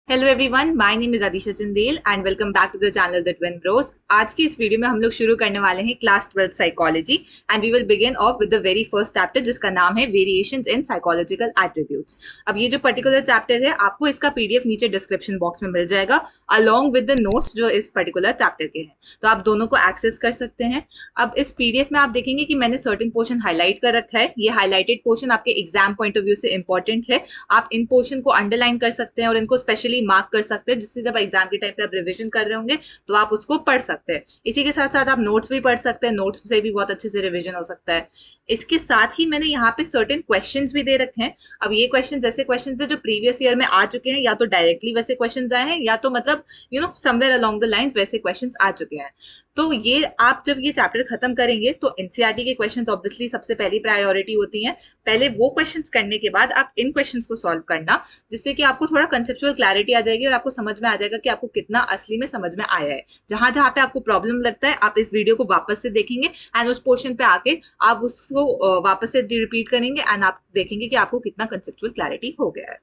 Hello everyone, my name is Adisha Chandel and welcome back to the channel the twin bros. आज की इस video में हम लोग शुरू करने वाले हैं class 12 psychology and we will begin off with the very first chapter जिसका नाम है वेरिएशंस इन साइकोलॉजिकल एट्रीब्यूट्स। अब ये जो पर्टिकुलर चैप्टर है आपको इसका पीडीएफ नीचे डिस्क्रिप्शन बॉक्स में मिल जाएगा अलॉन्ग विद द नोट्स जो इस पर्टिकुलर चैप्टर के हैं, तो आप दोनों को एक्सेस कर सकते हैं। अब इस पीडीएफ में आप देखेंगे कि मैंने सर्टेन पोर्शन हाईलाइट कर रखा है। ये हाईलाइटेड पोर्शन आपके एग्जाम पॉइंट ऑफ व्यू से इंपॉर्टेंट है। आप इन पोर्शन को अंडरलाइन कर सकते हैं और इनको स्पेशली मार्क कर सकते हैं, जिससे जब एग्जाम के टाइम पे आप रिवीजन कर रहे होंगे तो आप उसको पढ़ सकते हैं। इसी के साथ साथ आप नोट्स भी पढ़ सकते हैं, नोट्स से भी बहुत अच्छे से रिवीजन हो सकता है। इसके साथ ही मैंने यहाँ पे सर्टेन क्वेश्चंस भी दे रखे हैं। अब ये क्वेश्चन जैसे क्वेश्चन है जो प्रीवियस ईयर में आ चुके हैं, या तो डायरेक्टली वैसे क्वेश्चन आए हैं या तो मतलब समवेयर अलोंग द लाइंस वैसे क्वेश्चन आ चुके हैं। तो ये आप जब ये चैप्टर खत्म करेंगे तो एनसीईआरटी के क्वेश्चंस ऑब्वियसली सबसे पहली प्रायोरिटी होती है। पहले वो क्वेश्चंस करने के बाद आप इन क्वेश्चंस को सॉल्व करना, जिससे कि आपको थोड़ा कंसेप्चुअल क्लैरिटी आ जाएगी और आपको समझ में आ जाएगा कि आपको कितना असली में समझ में आया है। जहां जहां पे आपको प्रॉब्लम लगता है आप इस वीडियो को वापस से देखेंगे एंड उस पोर्शन पे आके आप उसको वापस से रिपीट करेंगे एंड आप देखेंगे कि आपको कितना कंसेप्चुअल क्लैरिटी हो गया है।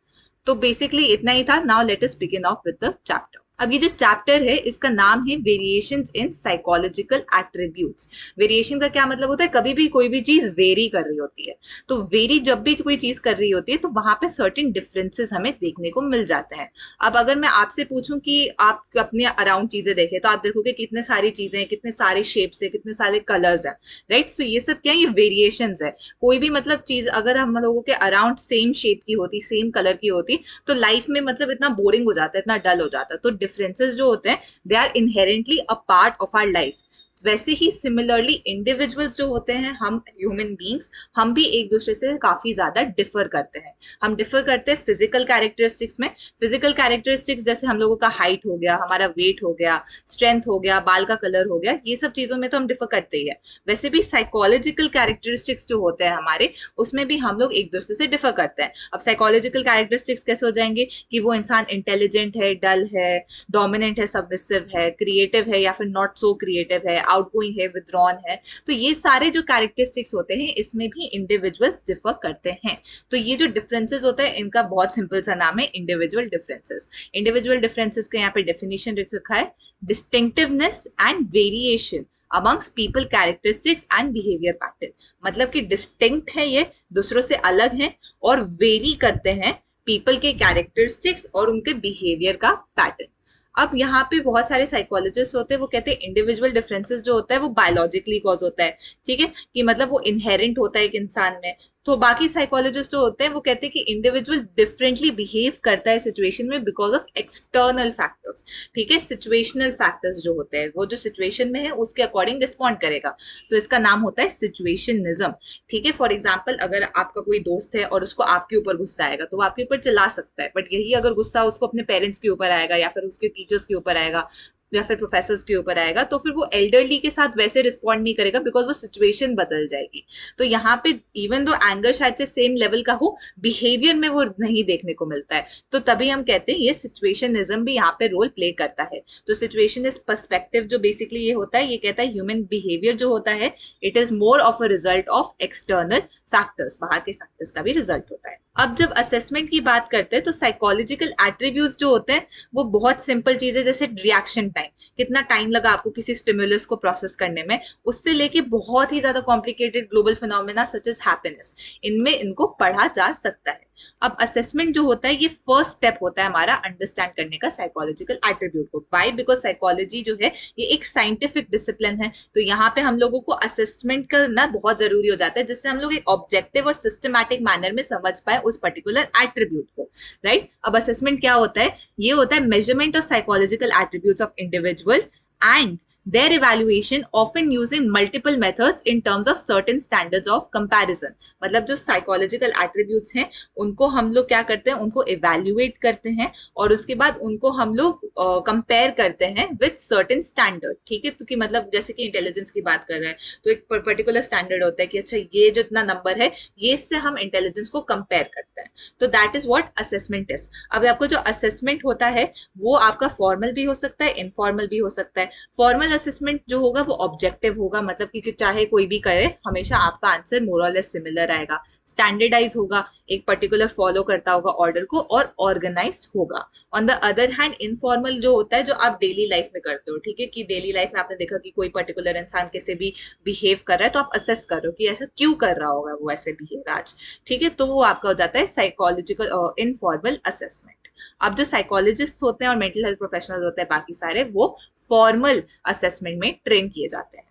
तो बेसिकली इतना ही था। Now let us begin off with the chapter. अब ये जो चैप्टर है इसका नाम है variations in psychological attributes. Variation का क्या मतलब होता है? कभी भी कोई भी चीज वेरी कर रही होती है, तो वेरी जब भी कोई चीज कर रही होती है तो वहां पे सर्टेन डिफरेंसेस हमें देखने को मिल जाते हैं। अब अगर मैं आपसे पूछूं कि आप अपने अराउंड चीजें देखें तो आप देखोगे कितने सारी चीजें हैं, कितने सारे शेप्स है, कितने सारे कलर्स हैं, राइट। सो ये सब क्या है? ये वेरिएशंस है। कोई भी मतलब चीज अगर हम लोगों के अराउंड सेम शेप की होती, सेम कलर की होती, तो लाइफ में मतलब इतना बोरिंग हो जाता है, इतना डल हो जाता है। तो डिफरेंसेस जो होते हैं they are inherently a part of our life. वैसे ही सिमिलरली इंडिविजुअल्स जो होते हैं, हम ह्यूमन बींग्स, हम भी एक दूसरे से काफी ज्यादा डिफर करते हैं। हम डिफर करते हैं फिजिकल कैरेक्टरिस्टिक्स में। फिजिकल कैरेक्टरिस्टिक्स जैसे हम लोगों का हाइट हो गया, हमारा वेट हो गया, स्ट्रेंथ हो गया, बाल का कलर हो गया, ये सब चीजों में तो हम डिफर करते ही है। वैसे भी साइकोलॉजिकल कैरेक्टरिस्टिक्स जो होते हैं हमारे, उसमें भी हम लोग एक दूसरे से डिफर करते हैं। अब साइकोलॉजिकल कैरेक्टरिस्टिक्स कैसे हो जाएंगे कि वो इंसान इंटेलिजेंट है, डल है, डोमिनेंट है, सबमिसिव है, क्रिएटिव है या फिर नॉट सो क्रिएटिव है, आउटगोइंग है, विथड्रॉन है। तो ये सारे जो कैरेक्टरिस्टिक्स होते हैं इसमें भी इंडिविजुअल्स डिफर करते हैं। तो ये जो डिफरेंसेस होते हैं इनका बहुत सिंपल सा नाम है इंडिविजुअल डिफरेंसेस। इंडिविजुअल डिफरेंसेस का यहाँ पे डेफिनेशन लिख रखा है, distinctiveness and variation amongst people characteristics and behaviour pattern. मतलब कि डिस्टिंक्ट है, ये दूसरों से अलग है और वेरी करते हैं पीपल के कैरेक्टरिस्टिक्स और उनके बिहेवियर का पैटर्न। अब यहाँ पे बहुत सारे साइकोलॉजिस्ट होते हैं, वो कहते हैं इंडिविजुअल डिफरेंसेस जो होता है वो बायोलॉजिकली कॉज होता है, ठीक है, कि मतलब वो इनहेरेंट होता है एक इंसान में। तो बाकी साइकोलॉजिस्ट जो होते हैं वो कहते हैं कि इंडिविजुअल डिफरेंटली बिहेव करता है सिचुएशन में बिकॉज ऑफ एक्सटर्नल फैक्टर्स, ठीक है। सिचुएशनल फैक्टर्स जो होते हैं वो जो सिचुएशन में है उसके अकॉर्डिंग रिस्पॉन्ड करेगा, तो इसका नाम होता है सिचुएशनिज्म, ठीक है। फॉर एग्जाम्पल अगर आपका कोई दोस्त है और उसको आपके ऊपर गुस्सा आएगा तो वो आपके ऊपर चिल्ला सकता है, बट यही अगर गुस्सा उसको अपने पेरेंट्स के ऊपर आएगा या फिर उसके टीचर्स के ऊपर आएगा या फिर प्रोफेसर्स के ऊपर आएगा तो फिर वो एल्डरली के साथ वैसे रिस्पॉन्ड नहीं करेगा बिकॉज वो सिचुएशन बदल जाएगी। तो यहाँ पे इवन दो एंगर शायद से सेम लेवल का हो, बिहेवियर में वो नहीं देखने को मिलता है, तो तभी हम कहते हैं ये सिचुएशनिज्म भी यहाँ पे रोल प्ले करता है। तो सिचुएशनिस्ट पर्सपेक्टिव जो बेसिकली ये होता है, ये कहता है ह्यूमन बिहेवियर जो होता है it is more of a result of external factors, बाहर के फैक्टर्स का भी रिजल्ट होता है। अब जब असेसमेंट की बात करते हैं तो साइकोलॉजिकल एट्रीब्यूट्स जो होते हैं वो बहुत सिंपल चीजें, जैसे रिएक्शन टाइम, कितना टाइम लगा आपको किसी स्टिमुलस को प्रोसेस करने में, उससे लेके बहुत ही ज्यादा complicated global phenomena such as happiness, इनमें इनको पढ़ा जा सकता है। अब असेसमेंट जो होता है ये फर्स्ट स्टेप होता है हमारा अंडरस्टैंड करने का साइकोलॉजिकल एट्रीब्यूट को। व्हाई? बिकॉज साइकोलॉजी जो है ये एक साइंटिफिक डिसिप्लिन है, तो यहाँ पे हम लोगों को असेसमेंट करना बहुत जरूरी हो जाता है, जिससे हम लोग एक ऑब्जेक्टिव और सिस्टमैटिक मैनर में समझ पाए उस पर्टिकुलर एट्रीब्यूट को, राइट। अब असेसमेंट क्या होता है? ये होता है measurement of psychological attributes of individual and their evaluation often using multiple methods in terms of certain standards of comparison। मतलब जो साइकोलॉजिकल एट्रीब्यूट्स हैं उनको हम लोग क्या करते हैं, उनको इवेल्युएट करते हैं और उसके बाद उनको हम लोग कंपेयर करते हैं विद सर्टेन स्टैंडर्ड, ठीक है। तो कि मतलब जैसे कि इंटेलिजेंस की बात कर रहे हैं तो एक पर्टिकुलर स्टैंडर्ड होता है कि अच्छा ये जो इतना नंबर है ये इससे हम इंटेलिजेंस को कंपेयर करते हैं, तो that is what assessment is. अब आपको जो असेसमेंट होता है वो आपका फॉर्मल भी हो सकता है, इनफॉर्मल भी हो सकता है। फॉर्मल असेसमेंट जो होगा वो ऑब्जेक्टिव होगा, मतलब कि चाहे कोई भी करे हमेशा आपका आंसर मोर और लेस सिमिलर आएगा। स्टैंडर्डाइज होगा, एक पर्टिकुलर फॉलो करता होगा ऑर्डर को, और ऑर्गेनाइज्ड होगा। On the other hand informal जो होता है, जो आप डेली लाइफ में करते हो, ठीक है, कि डेली लाइफ में आपने देखा कि कोई पर्टिकुलर इंसान कैसे भी बिहेव कर रहा है, तो आप असेस कर रहे हो कि ऐसा क्यों कर रहा होगा वो ऐसे बिहेव आज, ठीक है, तो वो आपका हो जाता है साइकोलॉजिकल इनफॉर्मल असेसमेंट। अब जो साइकोलॉजिस्ट होते हैं और मेंटल हेल्थ प्रोफेशनल होते हैं बाकी सारे, वो फॉर्मल असेसमेंट में ट्रेन किए जाते हैं।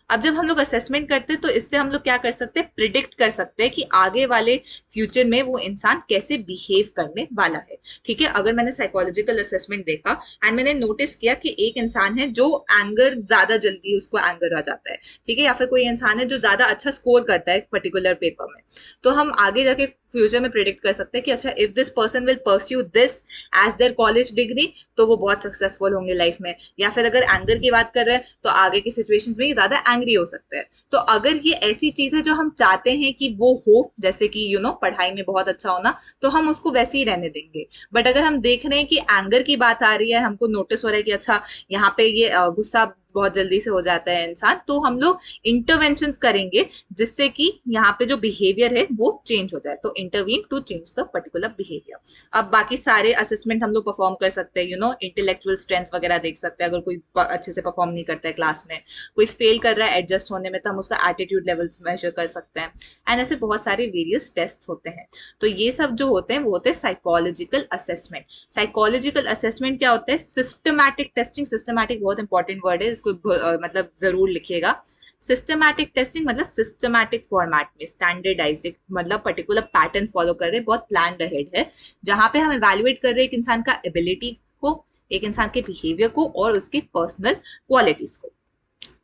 अब जब हम लोग असेसमेंट करते हैं तो इससे हम लोग क्या कर सकते हैं, प्रिडिक्ट कर सकते हैं कि आगे वाले फ्यूचर में वो इंसान कैसे बिहेव करने वाला है, ठीक है। अगर मैंने साइकोलॉजिकल असेसमेंट देखा एंड मैंने नोटिस किया कि एक इंसान है जो एंगर ज्यादा जल्दी उसको एंगर आ जाता है, ठीक है, या फिर कोई इंसान है जो ज्यादा अच्छा स्कोर करता है पर्टिकुलर पेपर में, तो हम आगे जाके फ्यूचर में प्रिडिक्ट कर सकते हैं कि अच्छा if this person will pursue this as their college degree तो वो बहुत सक्सेसफुल होंगे लाइफ में। या फिर अगर एंगर की बात कर रहे हैं तो आगे की सिचुएशंस में ये ज्यादा एंग्री हो सकते हैं। तो अगर ये ऐसी चीज है जो हम चाहते हैं कि वो हो, जैसे कि पढ़ाई में बहुत अच्छा होना, तो हम उसको वैसे ही रहने देंगे। बट अगर हम देख रहे हैं कि एंगर की बात आ रही है, हमको नोटिस हो रहा है कि अच्छा यहाँ पे ये गुस्सा बहुत जल्दी से हो जाता है इंसान, तो हम लोग इंटरवेंशंस करेंगे जिससे कि यहाँ पे जो बिहेवियर है वो चेंज हो जाए, तो intervene to change the particular behaviour. अब बाकी सारे असेसमेंट हम लोग परफॉर्म कर सकते हैं, इंटेलेक्चुअल स्ट्रेंथ्स वगैरह देख सकते हैं। अगर कोई अच्छे से परफॉर्म नहीं करता है क्लास में, कोई फेल कर रहा है एडजस्ट होने में, तो हम उसका एटीट्यूड लेवल्स मेजर कर सकते हैं। एंड ऐसे बहुत सारे वेरियस टेस्ट होते हैं। तो ये सब जो होते हैं वो होते हैं साइकोलॉजिकल असेसमेंट। साइकोलॉजिकल असेसमेंट क्या होता है, सिस्टमैटिक टेस्टिंग। सिस्टमैटिक बहुत इंपॉर्टेंट वर्ड है, इसको मतलब जरूर लिखिएगा। सिस्टमैटिक टेस्टिंग मतलब सिस्टमैटिक फॉर्मेट में स्टैंडर्डाइज, मतलब पर्टिकुलर पैटर्न फॉलो कर रहे हैं, बहुत प्लान अहेड है, जहां पे हम इवेल्युएट कर रहे हैं एक इंसान का एबिलिटी को, एक इंसान के बिहेवियर को और उसके पर्सनल क्वालिटीज को।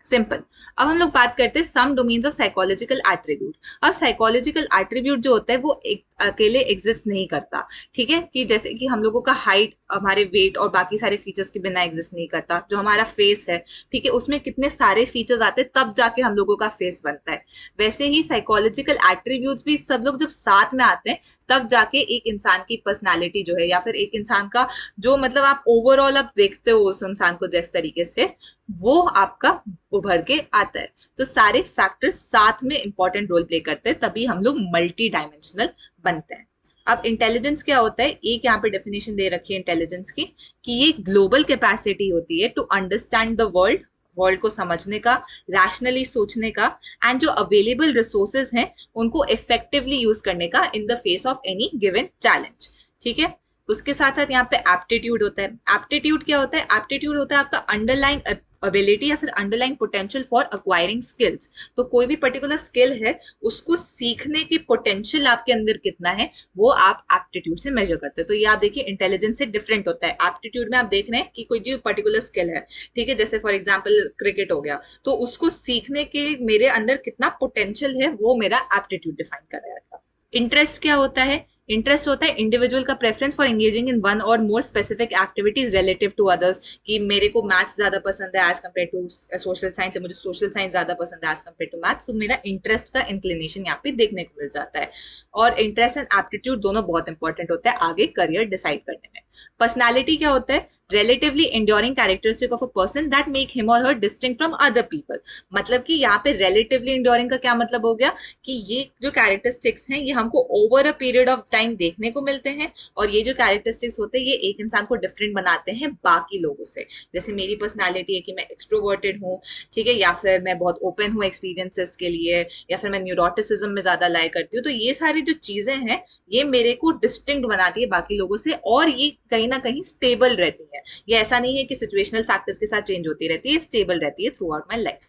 सिंपल। अब हम लोग बात करते हैं सम डोमेन्स ऑफ साइकोलॉजिकल एट्रीब्यूट। अब साइकोलॉजिकल एट्रीब्यूट जो होता है वो एक अकेले एग्जिस्ट नहीं करता, ठीक है, कि जैसे कि हम लोगों का हाइट हमारे वेट और बाकी सारे फीचर्स के बिना एग्जिस्ट नहीं करता। जो हमारा फेस है, ठीक है, उसमें कितने सारे फीचर्स आते हैं तब जाके हम लोगों का फेस बनता है। वैसे ही साइकोलॉजिकल एट्रीब्यूट्स भी सब लोग जब साथ में आते हैं तब जाके एक इंसान की पर्सनालिटी जो है, या फिर एक इंसान का जो मतलब आप ओवरऑल आप देखते हो उस इंसान को जिस तरीके से, वो आपका उभर के आता है। तो सारे फैक्टर्स साथ में इंपॉर्टेंट रोल प्ले करते हैं, तभी हम लोग मल्टी डायमेंशनल बनते हैं। अब इंटेलिजेंस क्या होता है, एक यहाँ पे डेफिनेशन दे रखी है इंटेलिजेंस की, कि ये ग्लोबल कैपेसिटी होती है to understand the world, world को समझने का, रैशनली सोचने का, एंड जो अवेलेबल रिसोर्सेज हैं उनको इफेक्टिवली यूज करने का in the face of any given challenge, ठीक है। उसके साथ साथ यहाँ पे एप्टीट्यूड होता है। एप्टीट्यूड क्या होता है, एप्टीट्यूड होता है आपका अंडरलाइंग अबिलिटी या फिर underlying potential for acquiring skills. तो कोई भी पर्टिकुलर स्किल है उसको सीखने की पोटेंशियल आपके अंदर कितना है, वो आप एप्टीट्यूड से मेजर करते हैं। तो ये आप देखिए इंटेलिजेंस से डिफरेंट होता है। एप्टीट्यूड में आप देख रहे हैं कि कोई जो पर्टिकुलर स्किल है, ठीक है, जैसे फॉर एग्जाम्पल क्रिकेट हो गया, तो उसको सीखने के मेरे अंदर कितना पोटेंशियल है वो मेरा एप्टीट्यूड डिफाइन कर रहा था। इंटरेस्ट क्या होता है, इंटरेस्ट होता है इंडिविजुअल का preference for engaging in one or more specific activities relative to others, कि मेरे को मैथ्स ज्यादा पसंद है as compare to social science, मुझे सोशल साइंस ज्यादा पसंद है एज कम्पेयर टू मैथ्स, तो मेरा इंटरेस्ट का इंक्लिनेशन यहाँ पे देखने को मिल जाता है। और इंटरेस्ट एंड एप्टीट्यूड दोनों बहुत इंपॉर्टेंट होता है आगे करियर डिसाइड करने में। पर्सनैलिटी क्या होता है, relatively enduring characteristic of a person that make him or her distinct from other people। मतलब कि यहाँ पे relatively enduring का क्या मतलब हो गया, कि ये जो characteristics हैं ये हमको over a period of time देखने को मिलते हैं, और ये जो characteristics होते हैं ये एक इंसान को different बनाते हैं बाकी लोगों से। जैसे मेरी personality है कि मैं extroverted हूँ, ठीक है, या फिर मैं बहुत open हूँ experiences के लिए, या फिर मैं neuroticism में ज्यादा लाई करती हूँ। तो ये सारी जो चीजें हैं ये मेरे को डिस्टिंक्ट बनाती है बाकी लोगों से, और ये कहीं ना कहीं स्टेबल रहती है। ये ऐसा नहीं है कि सिचुएशनल फैक्टर्स के साथ चेंज होती रहती है, स्टेबल रहती है थ्रू आउट माई लाइफ।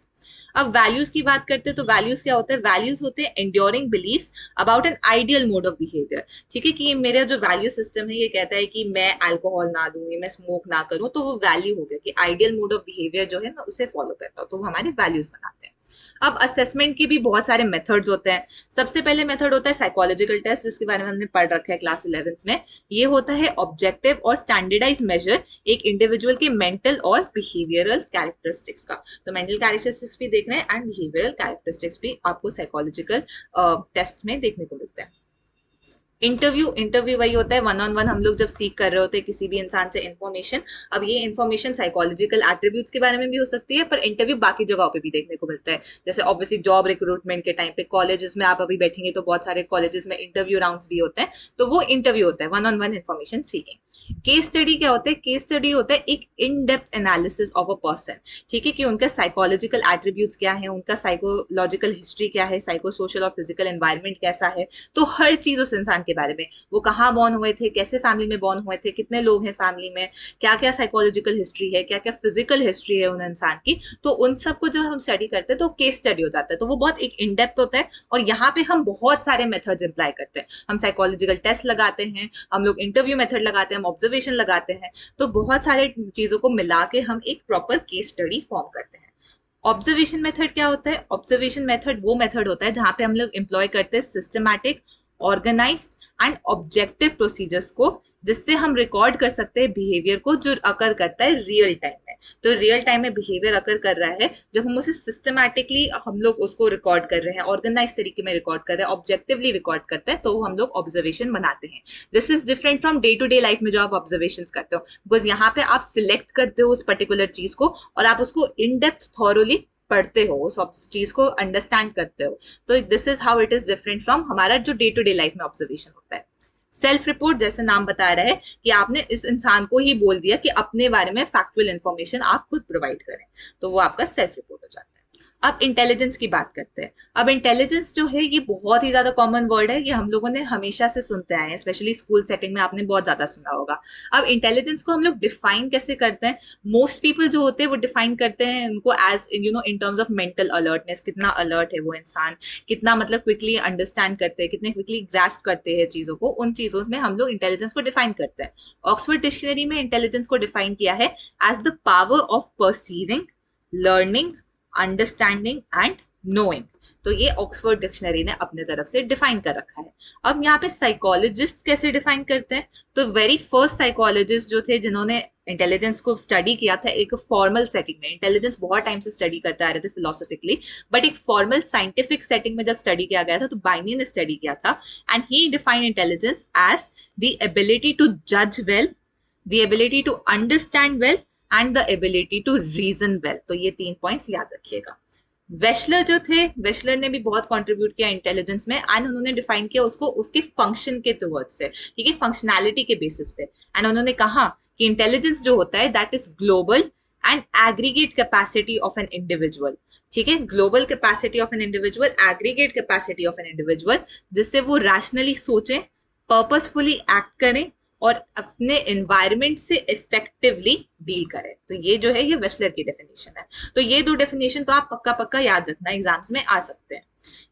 अब वैल्यूज की बात करते हैं तो वैल्यूज क्या होता है, वैल्यूज होते हैं enduring beliefs about an ideal mode of behaviour, ठीक है, कि ये मेरा जो वैल्यू सिस्टम है ये कहता है कि मैं अल्कोहल ना लूं, मैं स्मोक ना करूं, तो वो वैल्यू हो गया कि आइडियल मोड ऑफ बिहेवियर जो है मैं उसे फॉलो करता हूँ, तो वो हमारे वैल्यूज बनाते हैं। अब असेसमेंट के भी बहुत सारे मेथड्स होते हैं। सबसे पहले मेथड होता है साइकोलॉजिकल टेस्ट, जिसके बारे में हमने पढ़ रखा है क्लास 11th में। ये होता है ऑब्जेक्टिव और स्टैंडर्डाइज मेजर एक इंडिविजुअल के मेंटल और बिहेवियरल कैरेक्टरिस्टिक्स का। तो मेंटल कैरेक्टरिस्टिक्स भी देख रहे हैं एंड बिहेवियरल कैरेक्टरिस्टिक्स भी आपको साइकोलॉजिकल टेस्ट में देखने को मिलते हैं। इंटरव्यू इंटरव्यू वही होता है, वन ऑन वन हम लोग जब सीख कर रहे होते हैं किसी भी इंसान से इन्फॉर्मेशन। अब ये इन्फॉर्मेशन साइकोलॉजिकल एट्रीब्यूट्स के बारे में भी हो सकती है, पर इंटरव्यू बाकी जगहों पे भी देखने को मिलता है। जैसे ऑब्वियसली जॉब रिक्रूटमेंट के टाइम पे कॉलेजेस में आप अभी बैठेंगे तो बहुत सारे कॉलेजेस में इंटरव्यू राउंड्स भी होते हैं, तो वो इंटरव्यू होता है one on one information seeking. Case study क्या होता है? केस स्टडी होता है एक in depth analysis of a person, ठीक है, कि उनका साइकोलॉजिकल एट्रीब्यूट्स क्या है, उनका साइकोलॉजिकल हिस्ट्री क्या है, साइको सोशल और फिजिकल एनवायरनमेंट कैसा है, तो हर चीज उस इंसान के बारे में, वो कहाँ बॉर्न हुए थे, कैसे फैमिली में बॉर्न हुए थे, कितने लोग हैं फैमिली में, क्या क्या साइकोलॉजिकल हिस्ट्री है, क्या क्या फिजिकल हिस्ट्री है उन इंसान की, तो उन सबको जब हम स्टडी करते हैं तो केस स्टडी हो जाता है। तो वो बहुत एक इन डेप्थ होता है, और यहाँ पे हम बहुत सारे मेथड्स अप्लाई करते हैं। हम साइकोलॉजिकल टेस्ट लगाते हैं, हम लोग इंटरव्यू मेथड लगाते हैं, हम ऑब्जर्वेशन लगाते हैं, तो बहुत सारे चीजों को मिला के हम एक प्रॉपर केस स्टडी फॉर्म करते हैं। ऑब्जर्वेशन मेथड क्या होता है? ऑब्जर्वेशन मेथड वो मेथड होता है जहां पे हम लोग एम्प्लॉय करते हैं systematic, organised and objective procedures को, जिससे हम रिकॉर्ड कर सकते हैं बिहेवियर को जो अकर करता है रियल टाइम में। तो रियल टाइम में बिहेवियर अकर कर रहा है, जब हम उसे सिस्टमैटिकली हम लोग उसको रिकॉर्ड कर रहे हैं, ऑर्गेनाइज तरीके में रिकॉर्ड कर रहे हैं, ऑब्जेक्टिवली रिकॉर्ड करते हैं, तो हम लोग ऑब्जर्वेशन बनाते हैं। This is different from day to day life में जो आप ऑब्जर्वेशन करते हो, बिकॉज यहाँ पे आप सिलेक्ट करते हो उस पर्टिकुलर चीज को और आप उसको इन डेप्थ थॉरोली पढ़ते हो, उस चीज को अंडरस्टैंड करते हो। तो this is how it is different from हमारा जो डे टू डे लाइफ में ऑब्जर्वेशन होता है। सेल्फ रिपोर्ट, जैसे नाम बता रहा है कि आपने इस इंसान को ही बोल दिया कि अपने बारे में फैक्चुअल इंफॉर्मेशन आप खुद प्रोवाइड करें, तो वो आपका सेल्फ रिपोर्ट हो जाता है। अब इंटेलिजेंस की बात करते हैं। अब इंटेलिजेंस जो है ये बहुत ही ज्यादा कॉमन वर्ड है, ये हम लोगों ने हमेशा से सुनते आए हैं, स्पेशली स्कूल सेटिंग में आपने बहुत ज्यादा सुना होगा। अब इंटेलिजेंस को हम लोग डिफाइन कैसे करते हैं? मोस्ट पीपल जो होते हैं वो डिफाइन करते हैं उनको as in terms of mental alertness, कितना अलर्ट है वो इंसान, कितना मतलब क्विकली अंडरस्टैंड करते हैं, कितने क्विकली ग्रास्प करते हैं चीजों को, उन चीजों में हम लोग इंटेलिजेंस को डिफाइन करते हैं। ऑक्सफोर्ड डिक्शनरी में इंटेलिजेंस को डिफाइन किया है as the power of perceiving, learning, understanding and knowing. तो ये ऑक्सफोर्ड डिक्शनरी ने अपने तरफ से डिफाइन कर रखा है। अब यहाँ पे साइकोलॉजिस्ट कैसे डिफाइन करते हैं? तो वेरी फर्स्ट साइकोलॉजिस्ट जो थे जिन्होंने इंटेलिजेंस को स्टडी किया था एक फॉर्मल सेटिंग में, इंटेलिजेंस बहुत टाइम से स्टडी करते आ रहे थे फिलोसॉफिकली, बट एक फॉर्मल साइंटिफिक सेटिंग में जब स्टडी किया गया था तो बाइनी ने स्टडी किया था, and he define intelligence as the ability to जज well, the ability to understand well and the ability to reason well. तो ये 3 पॉइंट्स याद रखिएगा। वेशलर जो थे, वेशलर ने भी बहुत कंट्रीब्यूट किया इंटेलिजेंस में, एंड उन्होंने डिफाइन किया उसको उसके फंक्शन के टुवर्ड्स से, ठीक है, फंक्शनैलिटी के बेसिस पे। एंड उन्होंने कहा कि इंटेलिजेंस जो होता है that is global and aggregate capacity of an individual, ठीक है, global capacity of an individual, aggregate capacity of an individual, जिससे वो रैशनली सोचें, पर्पसफुली एक्ट करें और अपने एनवायरनमेंट से इफेक्टिवली डील करें। तो ये जो है ये वेशलर की डेफिनेशन है। तो ये 2 डेफिनेशन तो आप पक्का पक्का याद रखना, एग्जाम्स में आ सकते हैं।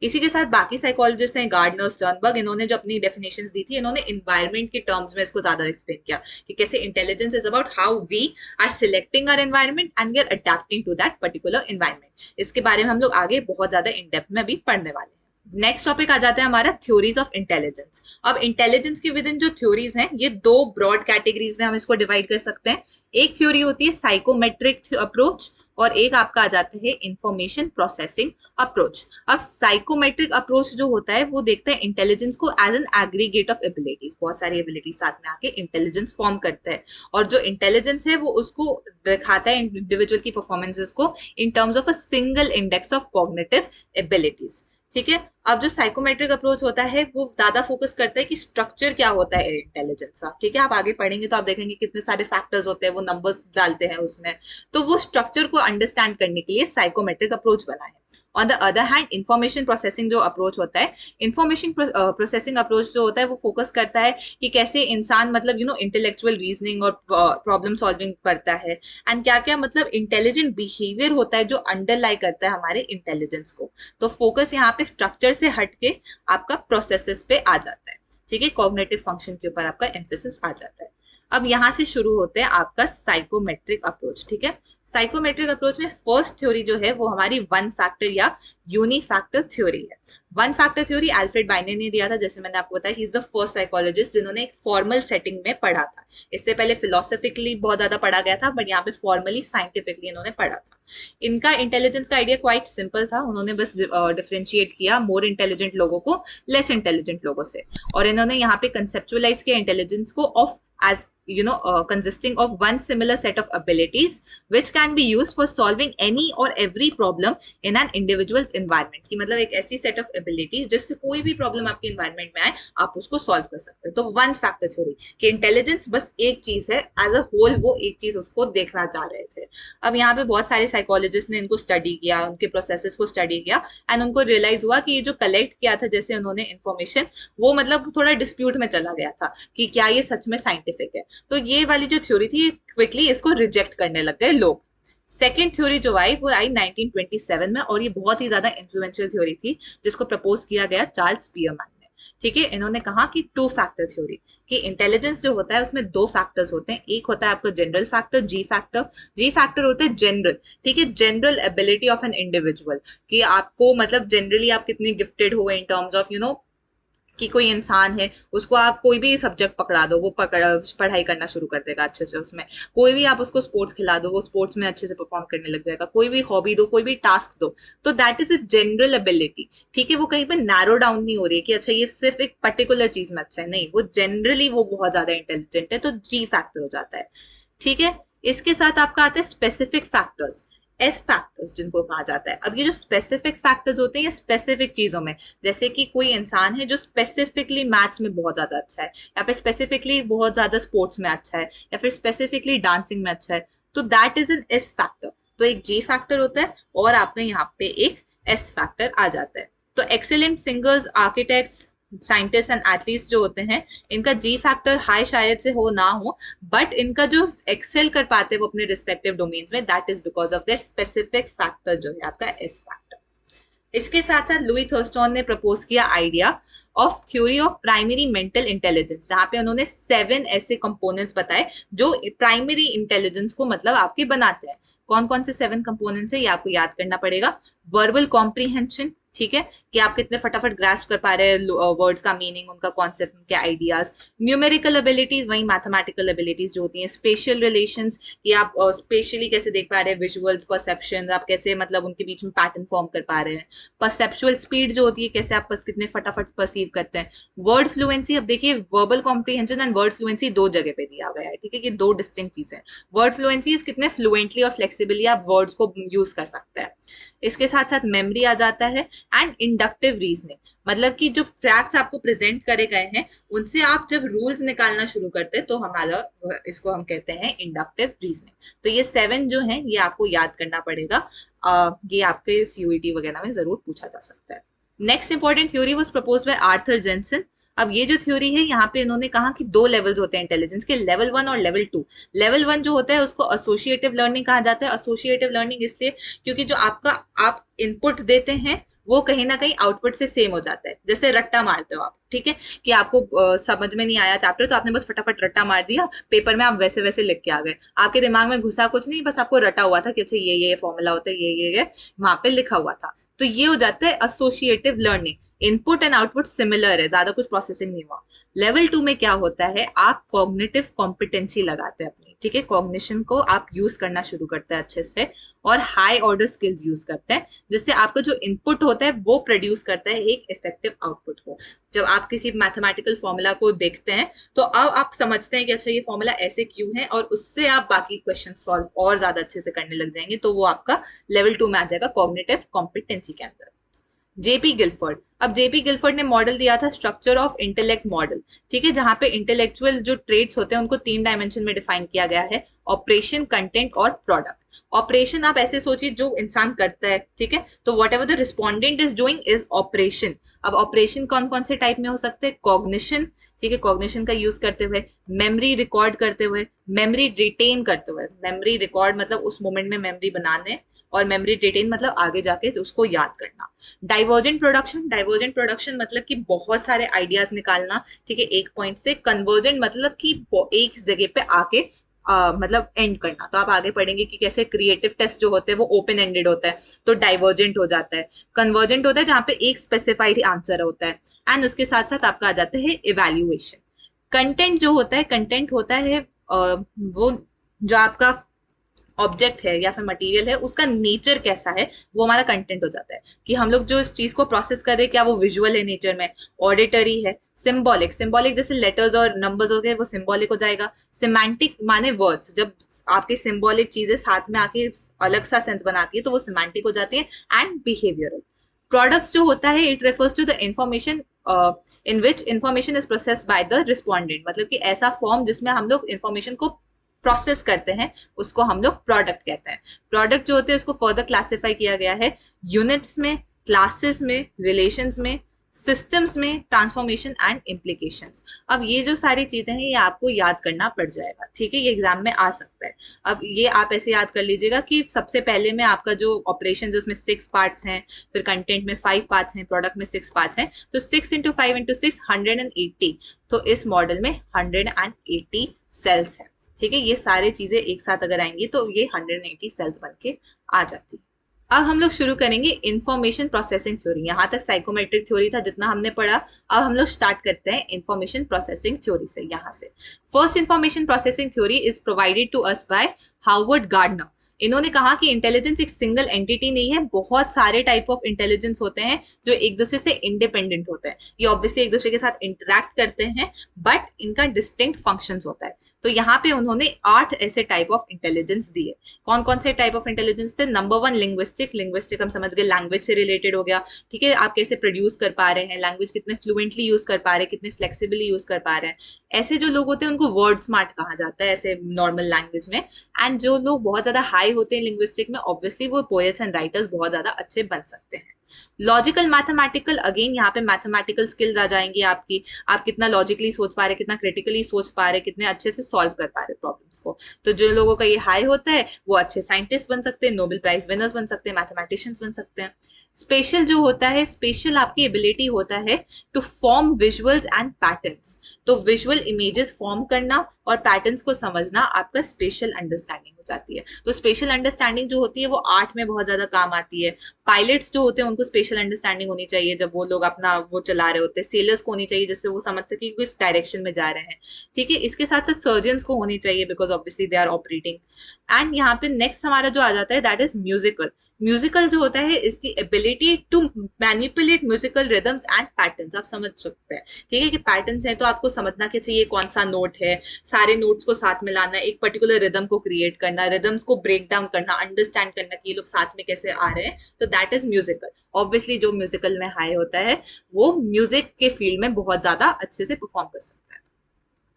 इसी के साथ बाकी साइकोलॉजिस्ट हैं, गार्डनर, स्टर्नबर्ग, इन्होंने जो अपनी डेफिनेशंस दी थी, इन्होंने एनवायरनमेंट के टर्म्स में इसको ज्यादा एक्सप्लेन किया कि कैसे intelligence is about how we are selecting our environment and we are adapting to that particular environment. इसके बारे में हम लोग आगे बहुत ज्यादा इन डेप्थ में भी पढ़ने वाले हैं। नेक्स्ट टॉपिक आ जाता है हमारा थ्योरीज ऑफ इंटेलिजेंस। अब इंटेलिजेंस के विद इन जो थ्योरीज हैं ये 2 ब्रॉड कैटेगरीज में हम इसको डिवाइड कर सकते हैं। एक थ्योरी होती है साइकोमेट्रिक अप्रोच और एक आपका आ जाता है इंफॉर्मेशन प्रोसेसिंग अप्रोच। अब साइकोमेट्रिक अप्रोच जो होता है वो देखता है इंटेलिजेंस को as an aggregate of abilities, बहुत सारी एबिलिटीज साथ में आके इंटेलिजेंस फॉर्म करता है, और जो इंटेलिजेंस है वो उसको दिखाता है इंडिविजुअल की परफॉर्मेंसेस को इन terms of a single index of cognitive abilities, ठीक है। अब जो साइकोमेट्रिक अप्रोच होता है वो ज्यादा फोकस करता है कि स्ट्रक्चर क्या होता है इंटेलिजेंस का, ठीक है। आप आगे पढ़ेंगे तो आप देखेंगे कितने सारे फैक्टर्स होते हैं, वो नंबर्स डालते हैं उसमें, तो वो स्ट्रक्चर को अंडरस्टैंड करने के लिए साइकोमेट्रिक अप्रोच बना है। On the other hand information processing जो अप्रोच होता है, इंफॉर्मेशन प्रोसेसिंग अप्रोच जो होता है वो फोकस करता है कि कैसे इंसान मतलब इंटेलेक्चुअल रीजनिंग और प्रॉब्लम सॉल्विंग करता है, एंड क्या क्या मतलब इंटेलिजेंट बिहेवियर होता है जो अंडरलाई करता है हमारे इंटेलिजेंस को। तो फोकस यहाँ पे स्ट्रक्चर से हटके आपका प्रोसेसेस पे आ जाता है, ठीक है, कॉग्निटिव फंक्शन के ऊपर आपका एम्फेसिस आ जाता है। अब यहां से शुरू होते हैं आपका साइकोमेट्रिक अप्रोच, ठीक है। साइकोमेट्रिक अप्रोच में फर्स्ट थ्योरी जो है वो हमारी 1 फैक्टर या यूनिफैक्टर थ्योरी है। वन फैक्टर थ्योरी अल्फ्रेड बाइनेट ने दिया था, जैसे मैंने आपको बताया, he is the first psychologist जिन्होंने एक फॉर्मल सेटिंग में पढ़ा था। इससे पहले फिलोसफिकली बहुत ज्यादा पढ़ा गया था, बट यहाँ पे फॉर्मली साइंटिफिकली इन्होंने पढ़ा था। इनका इंटेलिजेंस का आइडिया क्वाइट सिंपल था, उन्होंने बस डिफरेंशिएट किया मोर इंटेलिजेंट लोगों को लेस इंटेलिजेंट लोगों से, और इन्होंने यहाँ पे कंसेप्चुअलाइज किया इंटेलिजेंस को of as consisting of one similar set of abilities which can be used for solving any or every problem in an individual's environment। कि मतलब एक ऐसी set of abilities जिससे कोई भी प्रॉब्लम आपके environment में आए आप उसको सॉल्व कर सकते हो। तो वन फैक्टर थ्योरी कि इंटेलिजेंस बस एक चीज है, एज अ होल वो एक चीज उसको देखना चाह रहे थे। अब यहाँ पे बहुत सारे साइकोलॉजिस्ट ने इनको स्टडी किया, उनके प्रोसेसेस को स्टडी किया, एंड उनको रियलाइज हुआ कि ये जो कलेक्ट किया था जैसे उन्होंने इन्फॉर्मेशन, वो मतलब थोड़ा डिस्प्यूट में चला गया था कि क्या ये सच में साइंटिफिक है। तो ये वाली जो थ्योरी थी क्विकली इसको रिजेक्ट करने लग गए लोग। सेकेंड थ्योरी जो आई वो आई 1927 में, और ये बहुत ही ज्यादा इन्फ्लुएंशियल थ्योरी थी जिसको प्रपोज किया गया चार्ल्स स्पीयरमैन ने। ठीक है, इन्होंने कहा कि टू फैक्टर थ्योरी, कि इंटेलिजेंस जो होता है उसमें दो फैक्टर्स होते हैं, एक होता है आपका जनरल फैक्टर जी फैक्टर। जी फैक्टर होता है जनरल, ठीक है, general ability of an individual, कि आपको मतलब जनरली आप कितने गिफ्टेड हो इन टर्म्स ऑफ कि कोई इंसान है उसको आप कोई भी सब्जेक्ट पकड़ा दो वो पढ़ाई करना शुरू कर देगा अच्छे से, उसमें कोई भी आप उसको स्पोर्ट्स खिला दो वो स्पोर्ट्स में अच्छे से परफॉर्म करने लग जाएगा, कोई भी हॉबी दो, कोई भी टास्क दो, तो that is a general ability. ठीक है, वो कहीं पे नैरो डाउन नहीं हो रही है कि अच्छा ये सिर्फ एक पर्टिकुलर चीज में अच्छा है, नहीं, वो जनरली वो बहुत ज्यादा इंटेलिजेंट है, तो जी फैक्टर हो जाता है। ठीक है, इसके साथ आपका आता है स्पेसिफिक फैक्टर्स, एस फैक्टर्स जिनको कहा जाता है। अब ये जो स्पेसिफिक फैक्टर्स होते हैं ये स्पेसिफिक चीजों में, जैसे कि कोई इंसान है जो स्पेसिफिकली मैथ्स में बहुत ज्यादा अच्छा है, या फिर स्पेसिफिकली बहुत ज्यादा स्पोर्ट्स में अच्छा है, या फिर स्पेसिफिकली डांसिंग में अच्छा है, तो that is N S factor. तो एक जी फैक्टर होता है और आपने यहाँ पे एक एस फैक्टर आ जाता है। तो excellent singers, architects, scientist and athletes जो होते हैं इनका जी फैक्टर हाई शायद से हो ना हो, बट इनका जो एक्सेल कर पाते हैं वो अपने रिस्पेक्टिव डोमेन्स में, that is because of their specific factor जो है आपका एस फैक्टर। इसके साथ साथ लुई थर्स्टन ने प्रपोज किया idea of theory of primary mental intelligence, जहां पे उन्होंने 7 ऐसे कंपोनेंट्स बताए जो प्राइमरी इंटेलिजेंस को मतलब आपके बनाते हैं। कौन कौन से 7 कंपोनेंट्स है ये आपको याद करना पड़ेगा। वर्बल कॉम्प्रीहेंशन, ठीक है, कि आप कितने फटाफट ग्रास्प कर पा रहे हैं वर्ड्स का मीनिंग, उनका कॉन्सेप्ट, उनके आइडियाज। न्यूमेरिकल एबिलिटीज, वही मैथमेटिकल एबिलिटीज जो होती हैं। स्पेशल रिलेशंस, कि आप स्पेशली कैसे देख पा रहे हैं विजुअल्स, परसेप्शन, आप कैसे मतलब उनके बीच में पैटर्न फॉर्म कर पा रहे हैं। परसेप्चुअल स्पीड जो होती है, कैसे आप कितने फटाफट परसीव करते हैं। वर्ड फ्लुएंसी, अब देखिए verbal comprehension and word fluency दो जगह पे दिया गया है, ठीक है, कि दो डिस्टिंक्ट चीजें। वर्ड फ्लुएंसी कितने फ्लुएंटली और फ्लेक्सिबली आप वर्ड्स को यूज कर सकते हैं। इसके साथ साथ मेमोरी आ जाता है, एंड इंडक्टिव रीजनिंग, मतलब कि जो फैक्ट्स आपको प्रेजेंट करे गए हैं उनसे आप जब रूल्स निकालना शुरू करते हैं तो हमारा इसको हम कहते हैं इंडक्टिव रीजनिंग। तो ये 7 जो है ये आपको याद करना पड़ेगा, ये आपके सीयूईटी वगैरह में जरूर पूछा जा सकता है। Next important theory was proposed by Arthur Jensen. अब ये जो थ्योरी है यहाँ पे इन्होंने कहा कि 2 लेवल्स होते हैं इंटेलिजेंस के, लेवल 1 और लेवल 2। लेवल 1 जो होता है उसको एसोसिएटिव लर्निंग कहा जाता है। एसोसिएटिव लर्निंग इसलिए क्योंकि जो आप इनपुट देते हैं वो कहीं ना कहीं आउटपुट से सेम हो जाता है। जैसे रट्टा मारते हो आप, ठीक है, कि आपको समझ में नहीं आया चैप्टर तो आपने बस फटाफट रट्टा मार दिया, पेपर में आप वैसे वैसे लिख के आ गए, आपके दिमाग में घुसा कुछ नहीं, बस आपको रटा हुआ था कि अच्छा ये फॉर्मूला होता है, ये वहां पे लिखा हुआ था। तो ये हो जाता है associative learning, input and output similar है, ज्यादा कुछ प्रोसेसिंग नहीं हुआ। लेवल 2 में क्या होता है, आप कॉग्निटिव कॉम्पिटेंसी लगाते हैं अपनी, ठीक है, कॉग्निशन को आप यूज करना शुरू करते हैं अच्छे से, और हाई ऑर्डर स्किल्स यूज करते हैं, जिससे आपका जो इनपुट होता है वो प्रोड्यूस करता है एक इफेक्टिव आउटपुट को। जब आप किसी मैथमेटिकल फॉर्मूला को देखते हैं तो अब आप समझते हैं कि अच्छा ये फॉर्मूला ऐसे क्यों है, और उससे आप बाकी क्वेश्चन सॉल्व और ज्यादा अच्छे से करने लग जाएंगे, तो वो आपका लेवल 2 में आ जाएगा कॉग्निटिव कॉम्पिटेंसी के अंदर। जेपी गिलफोर्ड, अब जेपी गिलफोर्ड ने मॉडल दिया था स्ट्रक्चर ऑफ इंटेलेक्ट मॉडल, ठीक है, जहां पे इंटेलेक्चुअल जो ट्रेड्स होते हैं उनको 3 डायमेंशन में डिफाइन किया गया है, ऑपरेशन, कंटेंट और प्रोडक्ट। ऑपरेशन आप ऐसे सोचिए जो इंसान करता है, ठीक है, तो what ever the respondent is doing is operation. अब ऑपरेशन कौन कौन से टाइप में हो सकते हैं, कॉग्निशन, ठीक है, कॉग्निशन का यूज करते हुए, मेमोरी रिकॉर्ड करते हुए, मेमोरी रिटेन करते हुए, मेमोरी रिकॉर्ड मतलब उस मोमेंट में मेमोरी बनाने, और मेमोरी रिटेन मतलब आगे जाके उसको याद करना। डाइवर्जेंट प्रोडक्शन, डाइवर्जेंट प्रोडक्शन मतलब कि बहुत सारे आइडियाज निकालना, ठीक है, एक पॉइंट से। कन्वर्जेंट मतलब कि एक जगह पे आके मतलब एंड करना। तो आप आगे पढ़ेंगे कि कैसे क्रिएटिव टेस्ट जो होते हैं वो ओपन एंडेड होता है, तो डाइवर्जेंट हो जाता है, कन्वर्जेंट होता है जहाँ पे एक स्पेसिफाइड आंसर होता है, एंड उसके साथ साथ आपका आ जाता है इवेल्युएशन। कंटेंट जो होता है, कंटेंट होता है वो जो आपका ऑब्जेक्ट है या फिर मटेरियल है उसका नेचर कैसा है, वो हमारा कंटेंट हो जाता है। कि हम लोग जो इस चीज को प्रोसेस कर रहे हैं क्या वो विजुअल है नेचर में, ऑडिटरी है, सिंबॉलिक, सिंबॉलिक जैसे लेटर्स और नंबर्स हो गए वो सिंबॉलिक हो जाएगा, सिमेंटिक माने वर्ड्स, जब आपके सिंबॉलिक चीजें साथ में आके अलग सा सेंस बनाती है तो वो सिमेंटिक हो जाती है, एंड बिहेवियरल। प्रोडक्ट्स जो होता है it refers to the information in which information is processed by the respondent, मतलब कि ऐसा फॉर्म जिसमें हम लोग इंफॉर्मेशन को प्रोसेस करते हैं उसको हम लोग प्रोडक्ट कहते हैं। प्रोडक्ट जो होते हैं उसको फर्दर क्लासिफाई किया गया है यूनिट्स में, क्लासेस में, रिलेशंस में, सिस्टम्स में, ट्रांसफॉर्मेशन एंड इम्प्लीकेशंस। अब ये जो सारी चीजें हैं ये आपको याद करना पड़ जाएगा, ठीक है, ये एग्जाम में आ सकता है। अब ये आप ऐसे याद कर लीजिएगा कि सबसे पहले में आपका जो ऑपरेशन है उसमें 6 पार्ट्स हैं, फिर कंटेंट में 5 पार्ट्स हैं, प्रोडक्ट में 6 पार्ट्स हैं, तो 6 इंटू 5 इंटू 6 180। तो इस मॉडल में 180 सेल्स है, ठीक है। ये सारी चीजें एक साथ अगर आएंगी तो ये 180 सेल्स बन के आ जाती। अब हम लोग शुरू करेंगे इंफॉर्मेशन प्रोसेसिंग थ्योरी। यहाँ तक साइकोमेट्रिक थ्योरी था जितना हमने पढ़ा, अब हम लोग स्टार्ट करते हैं इंफॉर्मेशन प्रोसेसिंग थ्योरी से। यहाँ से first information processing theory is provided to us by Harvard Gardner. इन्होंने कहा कि इंटेलिजेंस एक सिंगल एंटिटी नहीं है, बहुत सारे टाइप ऑफ इंटेलिजेंस होते हैं जो एक दूसरे से इंडिपेंडेंट होते हैं। ये ऑब्वियसली एक दूसरे के साथ इंटरैक्ट करते हैं बट इनका डिस्टिंक्ट फंक्शंस होता है। तो यहाँ पे उन्होंने 8 ऐसे टाइप ऑफ इंटेलिजेंस दिए। कौन कौन से टाइप ऑफ इंटेलिजेंस थे? नंबर 1 लिंग्विस्टिक, लिंग्विस्टिक हम समझ गए लैंग्वेज से रिलेटेड हो गया, ठीक है, आप कैसे प्रोड्यूस कर पा रहे हैं लैंग्वेज, कितने फ्लुएंटली यूज कर पा रहे हैं, कितने फ्लेक्सिबली यूज कर पा रहे हैं। ऐसे जो लोग होते हैं उनको वर्ड स्मार्ट कहा जाता है ऐसे नॉर्मल लैंग्वेज में। एंड जो लोग बहुत ज्यादा हाई होते हैं लिंग्विस्टिक में ऑब्वियसली वो पोएट्स एंड राइटर्स बहुत ज्यादा अच्छे बन सकते हैं। लॉजिकल मैथमेटिकल, अगेन यहाँ पे मैथमेटिकल स्किल्स आ जाएंगी आपकी, आप कितना लॉजिकली सोच पा रहे, कितना क्रिटिकली सोच पा रहे, कितने अच्छे से सॉल्व कर पा रहे प्रॉब्लम्स को। तो जो लोगों का ये हाई होता है वो अच्छे साइंटिस्ट बन सकते हैं, नोबेल प्राइज विनर्स बन सकते हैं, मैथमेटिशियंस बन सकते हैं। स्पेशल जो होता है, स्पेशल आपकी एबिलिटी होता है to form visuals and patterns. तो विजुअल इमेजेस फॉर्म करना और पैटर्न्स को समझना आपका स्पेशल अंडरस्टैंडिंग हो जाती है। तो स्पेशल अंडरस्टैंडिंग जो होती है वो आर्ट में बहुत ज्यादा काम आती है। पायलट्स जो होते हैं उनको स्पेशल अंडरस्टैंडिंग होनी चाहिए जब वो लोग अपना वो चला रहे होते हैं। सेलर्स को होनी चाहिए जिससे वो समझ सके किस डायरेक्शन में जा रहे हैं, ठीक है। इसके साथ साथ सर्जन्स को होनी चाहिए because obviously they are operating. And यहाँ पे नेक्स्ट हमारा जो आ जाता है दैट इज म्यूजिकल। म्यूजिकल जो होता है is the ability to manipulate musical rhythms and patterns. आप समझ सकते हैं, ठीक है, कि पैटर्न्स है तो आपको समझना क्या चाहिए कौन सा नोट है, सारे नोट्स को साथ में लाना, एक पर्टिकुलर रिदम को क्रिएट करना, रिदम्स को ब्रेक डाउन करना, अंडरस्टैंड करना कि ये लोग साथ में कैसे आ रहे हैं। तो दैट इज म्यूजिकल। ऑब्वियसली जो म्यूजिकल में हाई होता है वो म्यूजिक के फील्ड में बहुत ज्यादा अच्छे से परफॉर्म कर सकता है।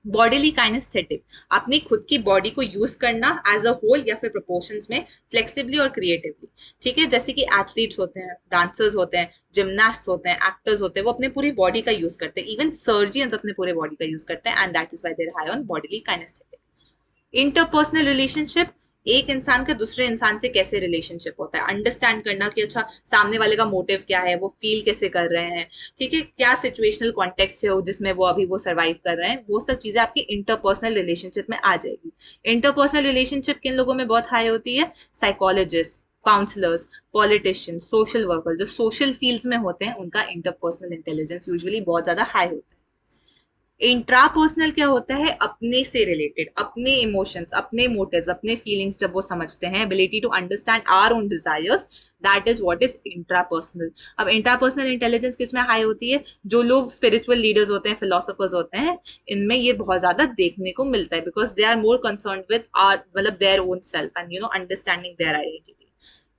बॉडीली काइनेस्थेटिक, अपनी खुद की बॉडी को यूज करना एज अ होल या फिर प्रोपोर्शंस में फ्लेक्सिबली और क्रिएटिवली, ठीक है। जैसे कि एथलीट्स होते हैं, डांसर्स होते हैं, जिमनास्ट होते हैं, एक्टर्स होते हैं, वो अपने पूरी बॉडी का यूज करते हैं। इवन सर्जियंस अपने पूरे बॉडी का यूज करते हैं and that is why they are high on bodily kinaesthetic. Interpersonal relationship, एक इंसान का दूसरे इंसान से कैसे रिलेशनशिप होता है, अंडरस्टैंड करना कि अच्छा सामने वाले का मोटिव क्या है, वो फील कैसे कर रहे हैं, ठीक है, क्या सिचुएशनल कॉन्टेक्स्ट है जिसमें वो अभी वो सर्वाइव कर रहे हैं, वो सब चीजें आपकी इंटरपर्सनल रिलेशनशिप में आ जाएगी। इंटरपर्सनल रिलेशनशिप किन लोगों में बहुत हाई होती है? Psychologist, counsellors, politician, social worker, जो सोशल फील्ड्स में होते हैं उनका इंटरपर्सनल इंटेलिजेंस यूजुअली बहुत ज्यादा हाई होता है। इंट्रापर्सनल क्या होता है? अपने से रिलेटेड, अपने इमोशंस, अपने मोटिव्स, अपने फीलिंग्स जब वो समझते हैं, ability to understand our own desires, that is what is intrapersonal. अब इंट्रापर्सनल इंटेलिजेंस किसमें हाई होती है? जो लोग स्पिरिचुअल लीडर्स होते हैं, फिलोसोफर्स होते हैं, इनमें ये बहुत ज्यादा देखने को मिलता है because they are more concern with are मतलब their own self and understanding their identity.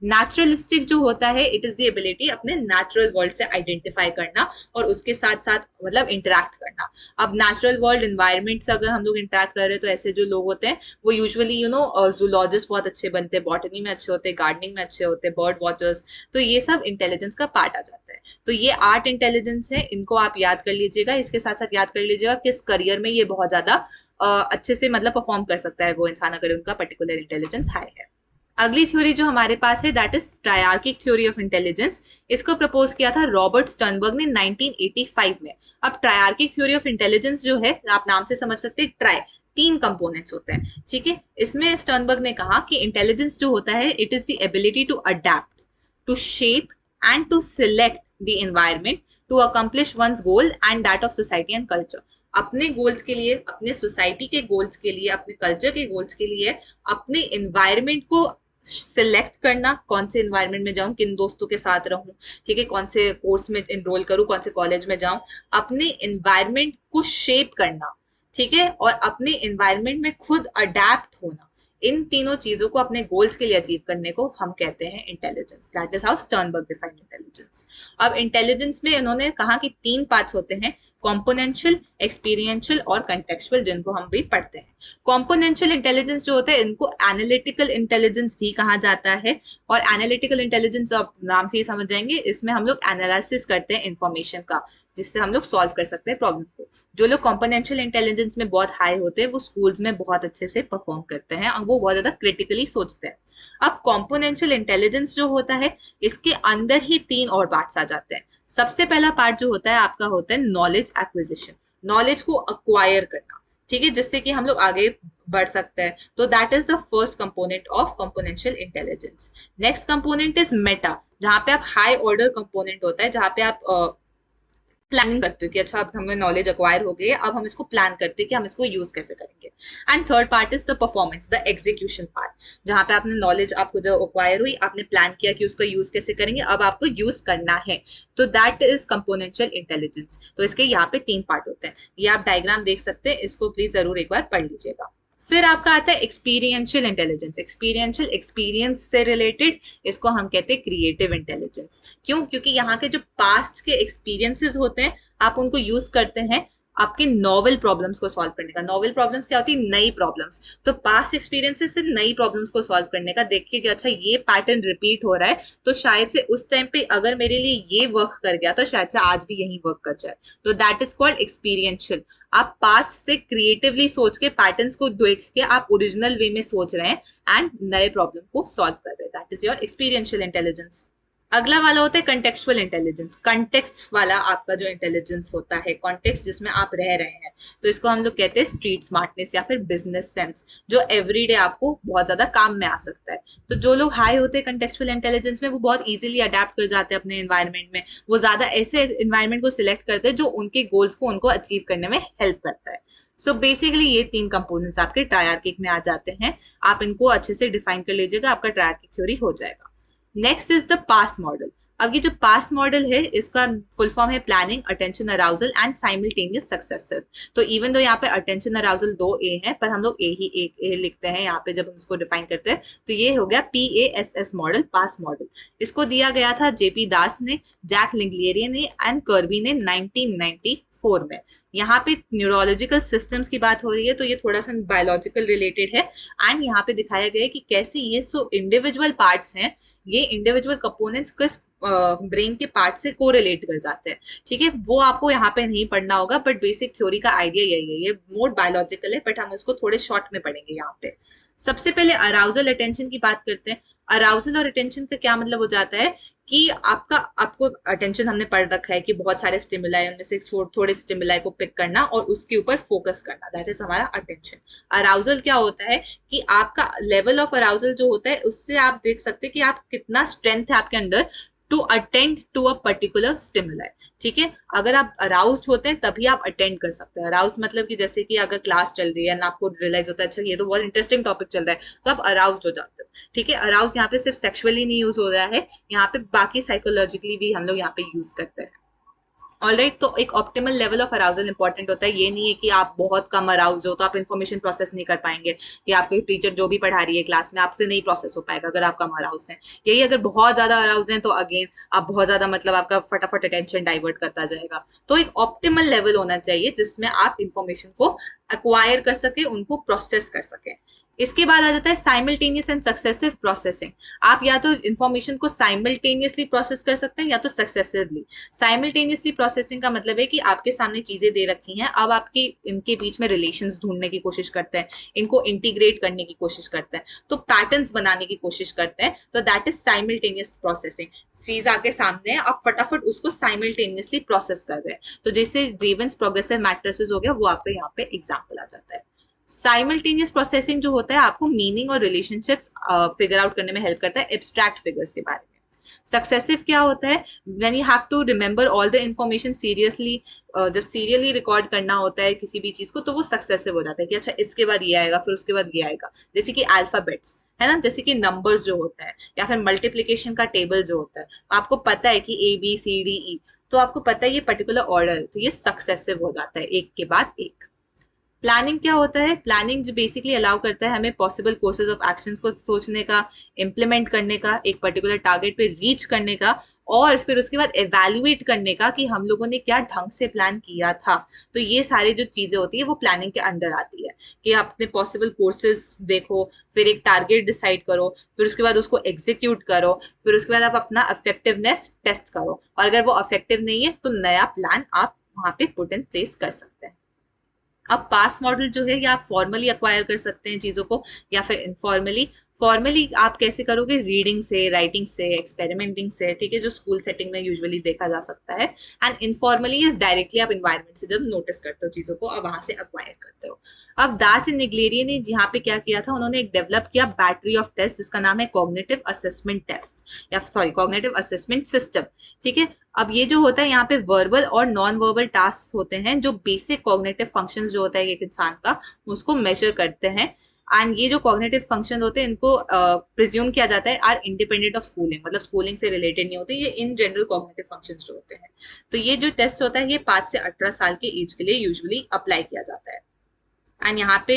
Naturalistic जो होता है इट इज द एबिलिटी अपने नेचुरल वर्ल्ड से आइडेंटिफाई करना और उसके साथ साथ मतलब इंटरेक्ट करना। अब नेचुरल वर्ल्ड एनवायरनमेंट से अगर हम लोग इंटरेक्ट कर रहे हैं तो ऐसे जो लोग होते हैं वो यूजुअली जूलॉजिस्ट बहुत अच्छे बनते हैं, बॉटनी में अच्छे होते हैं, गार्डनिंग में अच्छे होते हैं, बर्ड वॉचर्स। तो ये सब इंटेलिजेंस का पार्ट आ जाता है। तो ये 8 इंटेलिजेंस है, इनको आप याद कर लीजिएगा। इसके साथ साथ याद कर लीजिएगा किस करियर में ये बहुत ज्यादा अच्छे से मतलब परफॉर्म कर सकता है वो इंसान अगर उनका पर्टिकुलर इंटेलिजेंस हाई है। अगली थ्योरी जो हमारे पास है that is triarchic theory of intelligence. इसको प्रपोज किया था रॉबर्ट स्टर्नबर्ग ने 1985 में। अब ट्रायर्किक थ्योरी ऑफ इंटेलिजेंस जो है आप नाम से समझ सकते हैं, ट्राई तीन कंपोनेंट्स होते हैं, ठीक है। इसमें स्टर्नबर्ग ने कहा कि इंटेलिजेंस जो होता है it is the ability to adapt, to shape and to select the environment to accomplish one's goal and that of society and culture. अपने गोल्स के लिए, अपने सोसाइटी के गोल्स के लिए, अपने कल्चर के गोल्स के लिए अपने एनवायरमेंट को सिलेक्ट करना, कौन से एनवायरमेंट में जाऊं, किन दोस्तों के साथ रहूं, ठीक है, कौन से कोर्स में एनरोल करूं, कौन से कॉलेज में जाऊं, अपने एनवायरमेंट को शेप करना, ठीक है, और अपने एनवायरमेंट में खुद अडेप्ट होना, इन तीनों चीजों को अपने गोल्स के लिए अचीव करने को हम कहते हैं intelligence. That is how Sternberg defined intelligence. अब इंटेलिजेंस में इन्होंने कहा कि तीन पार्ट्स होते हैं, कॉम्पोनेंशियल, एक्सपीरियंशियल और कंटेक्चुअल, जिनको हम भी पढ़ते हैं। कॉम्पोनेंशियल इंटेलिजेंस जो होता है इनको एनालिटिकल इंटेलिजेंस भी कहा जाता है, और एनालिटिकल इंटेलिजेंस आप नाम से ही समझ जाएंगे, इसमें हम लोग एनालिसिस करते हैं इंफॉर्मेशन का, जिससे हम लोग सॉल्व कर सकते हैं प्रॉब्लम को। जो लोग कॉम्पोनेंशियल इंटेलिजेंस में बहुत हाई होते हैं वो स्कूल्स में बहुत अच्छे से परफॉर्म करते हैं और वो बहुत ज्यादा क्रिटिकली सोचते हैं। अब कॉम्पोनेंशियल इंटेलिजेंस जो होता है इसके अंदर ही तीन और पार्ट्स आ जाते हैं। सबसे पहला पार्ट जो होता है आपका होता है नॉलेज एक्विजिशन, नॉलेज को अक्वायर करना, ठीक है, जिससे कि हम लोग आगे बढ़ सकते हैं। तो that is the first component of componential intelligence. Next component is meta, जहां पे आप हाई ऑर्डर कंपोनेंट होता है, जहां पे आप प्लानिंग करते हो कि अच्छा अब हमें नॉलेज अक्वायर हो गई है, अब हम इसको प्लान करते हैं कि हम इसको यूज कैसे करेंगे। And third part is the performance, the execution part, जहां पे आपने नॉलेज आपको जो अक्वायर हुई, आपने प्लान किया कि उसको यूज कैसे करेंगे, अब आपको यूज करना है। तो दैट इज कंपोनेंशियल इंटेलिजेंस। तो इसके यहाँ पे तीन पार्ट होते हैं, ये आप डायग्राम देख सकते हैं, इसको प्लीज जरूर एक बार पढ़ लीजिएगा। फिर आपका आता है एक्सपीरियंशियल इंटेलिजेंस, एक्सपीरियंशियल एक्सपीरियंस से रिलेटेड, इसको हम कहते हैं क्रिएटिव इंटेलिजेंस। क्यों? क्योंकि यहाँ के जो पास्ट के एक्सपीरियंसेस होते हैं आप उनको यूज करते हैं आपके नॉवल प्रॉब्लम्स को सॉल्व करने का। नॉवल प्रॉब्लम्स क्या होती है? नई प्रॉब्लम्स। तो पास्ट एक्सपीरियंसेस से नई प्रॉब्लम्स को सॉल्व करने का, देखिए कि अच्छा ये पैटर्न रिपीट हो रहा है, तो शायद से उस टाइम पे अगर मेरे लिए ये वर्क कर गया तो शायद से आज भी यही वर्क कर जाए। तो दैट इज कॉल्ड एक्सपीरियंशियल। आप पास्ट से क्रिएटिवली सोच के पैटर्न्स को देख के आप ओरिजिनल वे में सोच रहे हैं एंड नए प्रॉब्लम को सॉल्व कर रहे हैं। That is your experiential intelligence. अगला वाला होता है कंटेक्सुअल इंटेलिजेंस। कंटेक्स्ट वाला आपका जो इंटेलिजेंस होता है, कॉन्टेक्स्ट जिसमें आप रह रहे हैं, तो इसको हम लोग कहते हैं स्ट्रीट स्मार्टनेस या फिर बिजनेस सेंस, जो एवरीडे आपको बहुत ज्यादा काम में आ सकता है। तो जो लोग हाई होते हैं कंटेक्सुअल इंटेलिजेंस में, वो बहुत इजीली अडेप्ट कर जाते हैं अपने एनवायरमेंट में। वो ज्यादा ऐसे एनवायरमेंट को सिलेक्ट करते हैं जो उनके गोल्स को उनको अचीव करने में हेल्प करता है। सो बेसिकली ये तीन कंपोनेंट्स आपके ट्रायर्किक में आ जाते हैं। आप इनको अच्छे से डिफाइन कर लीजिएगा, आपका ट्रायर्किक थ्योरी हो जाएगा। Next is the pass model. अब ये जो पास मॉडल है इसका फुल फॉर्म है planning, attention, arousal and simultaneous successive. तो इवन दो यहाँ पे अटेंशन अराउजल दो ए है, पर हम लोग ए ही एक ए लिखते हैं यहाँ पे जब हम इसको डिफाइन करते हैं। तो ये हो गया PASS मॉडल, पास मॉडल। इसको दिया गया था JP दास ने, जैक लिंगलियरी ने एंड कर्बी ने 1994 में। यहाँ पे न्यूरोलॉजिकल सिस्टम्स की बात हो रही है, तो ये थोड़ा सा बायोलॉजिकल रिलेटेड है। एंड यहाँ पे दिखाया गया है कि कैसे ये सो इंडिविजुअल पार्ट्स हैं, ये इंडिविजुअल कंपोनेंट्स किस ब्रेन के पार्ट से कोरिलेट कर जाते हैं, ठीक है। वो आपको यहाँ पे नहीं पढ़ना होगा, बट बेसिक थ्योरी का आइडिया यही है। ये मोर बायोलॉजिकल है, बट हम इसको थोड़े शॉर्ट में पढ़ेंगे यहाँ पे। सबसे पहले अराउजल अटेंशन की बात करते हैं। अराउजल और अटेंशन का क्या मतलब हो जाता है कि आपको अटेंशन हमने पढ़ रखा है कि बहुत सारे स्टिमुलाई, उनमें से थोड़े स्टिमुलाई को पिक करना और उसके ऊपर फोकस करना, दैट इज हमारा अटेंशन। अराउजल क्या होता है कि आपका लेवल ऑफ अराउजल जो होता है उससे आप देख सकते हैं कि आप कितना स्ट्रेंथ है आपके अंदर to attend to a particular stimuli, ठीक है। अगर आप अराउज्ड होते हैं तभी आप अटेंड कर सकते हैं। अराउज्ड मतलब कि जैसे कि अगर क्लास चल रही है ना, आपको रियलाइज होता है अच्छा ये तो बहुत इंटरेस्टिंग टॉपिक चल रहा है, तो आप अराउज्ड हो जाते हो, ठीक है। अराउज्ड यहाँ पे सिर्फ सेक्सुअली नहीं यूज हो रहा है, यहाँ पे बाकी साइकोलॉजिकली भी हम लोग यहाँ पे यूज करते हैं। ऑलराइट, तो एक optimal level of arousal important होता है। ये नहीं है कि आप बहुत कम अराउज हो तो आप इन्फॉर्मेशन प्रोसेस नहीं कर पाएंगे, या आपके टीचर जो भी पढ़ा रही है क्लास में आपसे नहीं प्रोसेस हो पाएगा अगर आप कम अराउज हैं। यही अगर बहुत ज्यादा अराउज हैं तो अगेन आप बहुत ज्यादा मतलब आपका फटाफट अटेंशन डाइवर्ट करता जाएगा। तो एक ऑप्टिमल लेवल होना चाहिए जिसमें आप इंफॉर्मेशन को एक्वायर कर सके, उनको प्रोसेस कर सके। इसके बाद आ जाता है साइमल्टेनियस एंड सक्सेसिव प्रोसेसिंग। आप या तो इंफॉर्मेशन को साइमल्टेनियसली प्रोसेस कर सकते हैं या तो सक्सेसिवली। साइमल्टेनियसली प्रोसेसिंग का मतलब है कि आपके सामने चीजें दे रखी हैं, अब आपके इनके बीच में रिलेशंस ढूंढने की कोशिश करते हैं, इनको इंटीग्रेट करने की कोशिश करते हैं, तो पैटर्न्स बनाने की कोशिश करते हैं। तो दैट इज साइमल्टेनियस प्रोसेसिंग। चीज आपके सामने है, आप फटाफट उसको साइमल्टेनियसली प्रोसेस कर रहे हैं। तो जैसे रेवेंस प्रोग्रेसिव मैट्रिसेस हो गया, वो आपके यहाँ पे एग्जाम्पल आ जाता है। साइमल्टेनियस प्रोसेसिंग जो होता है आपको मीनिंग और रिलेशनशिप्स फिगर आउट करने में हेल्प करता है एब्स्ट्रैक्ट फिगर्स के बारे में। सक्सेसिव क्या होता है, when you have to remember all the information seriously, जब सीरियसली रिकॉर्ड करना होता है किसी भी चीज को तो वो सक्सेसिव हो जाता है कि अच्छा इसके बाद ये आएगा फिर उसके बाद ये आएगा, जैसे कि अल्फाबेट्स है ना, जैसे कि नंबर्स जो होता है या फिर मल्टीप्लिकेशन का टेबल जो होता है, आपको पता है कि ABCDE, तो आपको पता है ये पर्टिकुलर ऑर्डर है तो ये सक्सेसिव हो जाता है एक के बाद एक। प्लानिंग क्या होता है, प्लानिंग जो बेसिकली अलाउ करता है हमें पॉसिबल कोर्सेज ऑफ एक्शंस को सोचने का, इम्प्लीमेंट करने का, एक पर्टिकुलर टारगेट पे रीच करने का, और फिर उसके बाद एवेल्युएट करने का कि हम लोगों ने क्या ढंग से प्लान किया था। तो ये सारी जो चीजें होती है वो प्लानिंग के अंडर आती है कि आप अपने पॉसिबल कोर्सेज देखो, फिर एक टारगेट डिसाइड करो, फिर उसके बाद उसको एग्जीक्यूट करो, फिर उसके बाद आप अपना इफेक्टिवनेस टेस्ट करो, और अगर वो इफेक्टिव नहीं है तो नया प्लान आप वहां पे पुट इन प्लेस कर सकते हैं। अब पास मॉडल जो है या आप फॉर्मली अक्वायर कर सकते हैं चीजों को या फिर इनफॉर्मली। फॉर्मली आप कैसे करोगे, रीडिंग से, राइटिंग से, एक्सपेरिमेंटिंग से, ठीक है, जो स्कूल सेटिंग में यूजुअली देखा जा सकता है। एंड इनफॉर्मली इज डायरेक्टली आप इन्वायरमेंट से जब नोटिस करते हो चीजों को और वहां से अक्वायर करते हो। अब दास एंड निगलेरिया ने यहाँ पे क्या किया था, उन्होंने एक डेवलप किया बैटरी ऑफ टेस्ट जिसका नाम है कॉग्निटिव असेसमेंट टेस्ट, या सॉरी कॉग्निटिव असेसमेंट सिस्टम। ठीक है, अब ये जो होता है यहाँ पे वर्बल और नॉन वर्बल टास्क होते हैं जो बेसिक कॉग्निटिव फंक्शंस जो होता है एक इंसान का उसको मेजर करते हैं। एंड ये जो कॉग्निटिव फंक्शन होते हैं इनको प्रिज्यूम किया जाता है आर इंडिपेंडेंट ऑफ स्कूलिंग, मतलब स्कूलिंग से रिलेटेड नहीं होते, ये इन जनरल कॉग्निटिव फंक्शंस जो होते हैं। तो ये जो टेस्ट होता है ये 5 से 18 साल के एज के लिए यूजुअली अप्लाई किया जाता है। एंड यहाँ पे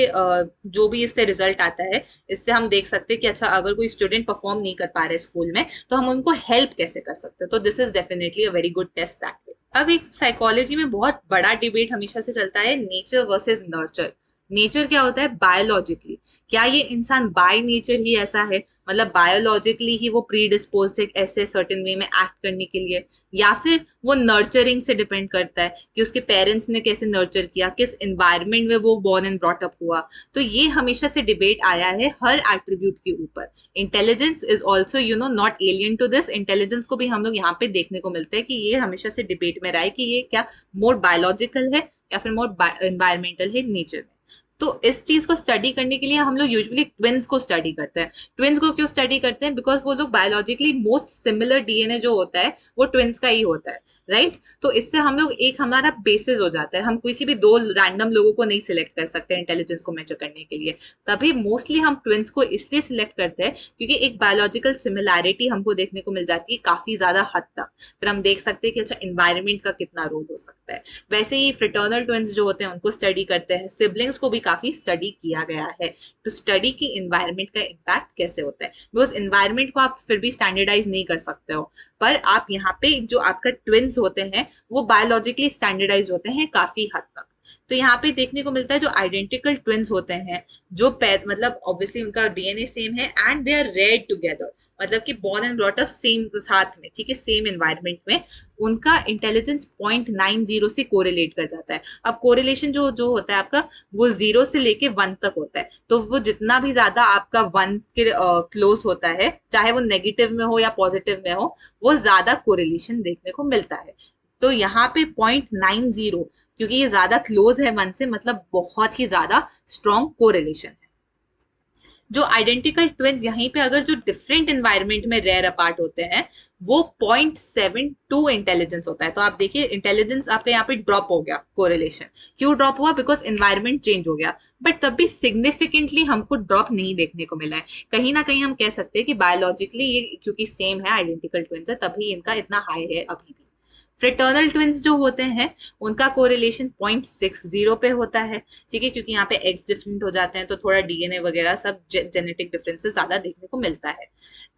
जो भी इससे रिजल्ट आता है इससे हम देख सकते हैं कि अच्छा अगर कोई स्टूडेंट परफॉर्म नहीं कर पा रहे स्कूल में तो हम उनको हेल्प कैसे कर सकते हैं। तो this is definitely a very good test that way. अब एक साइकोलॉजी में बहुत बड़ा डिबेट हमेशा से चलता है नेचर वर्सेस नर्चर। नेचर क्या होता है बायोलॉजिकली, क्या ये इंसान बाय नेचर ही ऐसा है, मतलब बायोलॉजिकली ही वो प्री डिस्पोज है ऐसे सर्टेन वे में एक्ट करने के लिए, या फिर वो नर्चरिंग से डिपेंड करता है कि उसके पेरेंट्स ने कैसे नर्चर किया, किस एनवायरनमेंट में वो बॉर्न एंड ब्रॉट अप हुआ। तो ये हमेशा से डिबेट आया है हर एट्रीब्यूट के ऊपर। Intelligence is also not alien to this, intelligence को भी हम लोग यहाँ पे देखने को मिलता है कि ये हमेशा से डिबेट में रहा है कि ये क्या मोर बायोलॉजिकल है या फिर मोर एनवायरमेंटल है नेचर में। तो इस चीज को स्टडी करने के लिए हम लोग यूजुअली ट्विन्स को स्टडी करते हैं। ट्विन्स को क्यों स्टडी करते हैं, बिकॉज वो लोग बायोलॉजिकली मोस्ट सिमिलर डीएनए जो होता है वो ट्विन्स का ही होता है, राइट। तो इससे हम लोग एक हमारा बेसिस हो जाता है, हम किसी भी दो रैंडम लोगों को नहीं सिलेक्ट कर सकते इंटेलिजेंस को मेजर करने के लिए। तभी मोस्टली हम ट्विन्स को इसलिए सिलेक्ट करते हैं क्योंकि एक बायोलॉजिकल सिमिलैरिटी हमको देखने को मिल जाती है काफी ज्यादा हद तक। फिर हम देख सकते हैं कि अच्छा इन्वायरमेंट का कितना रोल हो सकता है। वैसे ही फ्रेटर्नल ट्विन्स जो होते हैं उनको स्टडी करते हैं, सिबलिंग्स को भी काफी स्टडी किया गया है टू स्टडी की इन्वायरमेंट का इम्पैक्ट कैसे होता है। बिकॉज इन्वायरमेंट को आप फिर भी स्टैंडर्डाइज नहीं कर सकते हो, पर आप यहाँ पे जो आपका ट्विन्स होते हैं वो बायोलॉजिकली स्टैंडर्डाइज होते हैं काफी हद तक। तो यहाँ पे देखने को मिलता है जो आइडेंटिकल ट्विन्स होते हैं जो मतलब ऑब्वियसली उनका डीएनए सेम है and they are reared together, मतलब कि born and brought up same साथ में, ठीक है, सेम एनवायरनमेंट में, उनका इंटेलिजेंस 0.90 से कोरिलेट कर जाता है। अब कोरिलेशन जो होता है आपका वो 0 से लेके 1 तक होता है, तो वो जितना भी ज्यादा आपका 1 के क्लोज होता है, चाहे वो नेगेटिव में हो या पॉजिटिव में हो, वो ज्यादा कोरिलेशन देखने को मिलता है। तो यहाँ पे 0.90, क्योंकि ये ज्यादा क्लोज है 1 से, मतलब बहुत ही ज्यादा स्ट्रॉन्ग कोरिलेशन है। जो आइडेंटिकल ट्विन्स यहीं पे अगर जो डिफरेंट एनवायरनमेंट में रेयर अपार्ट होते हैं वो 0.72 इंटेलिजेंस होता है। तो आप देखिए इंटेलिजेंस आपका यहाँ पे ड्रॉप हो गया, कोरिलेशन क्यों ड्रॉप हुआ, बिकॉज एनवायरनमेंट चेंज हो गया। बट तब भी सिग्निफिकेंटली हमको ड्रॉप नहीं देखने को मिला है। कहीं ना कहीं हम कह सकते हैं कि बायोलॉजिकली ये क्योंकि सेम है, आइडेंटिकल ट्विन्स है, तभी इनका इतना हाई है अभी भी। फ्रेटर्नल ट्विन्स जो होते हैं उनका कोरिलेशन 0.60 पे होता है, ठीक है, क्योंकि यहाँ पे एग्स डिफरेंट हो जाते हैं तो थोड़ा डीएनए वगैरह सब जेनेटिक डिफरेंसेस ज्यादा देखने को मिलता है।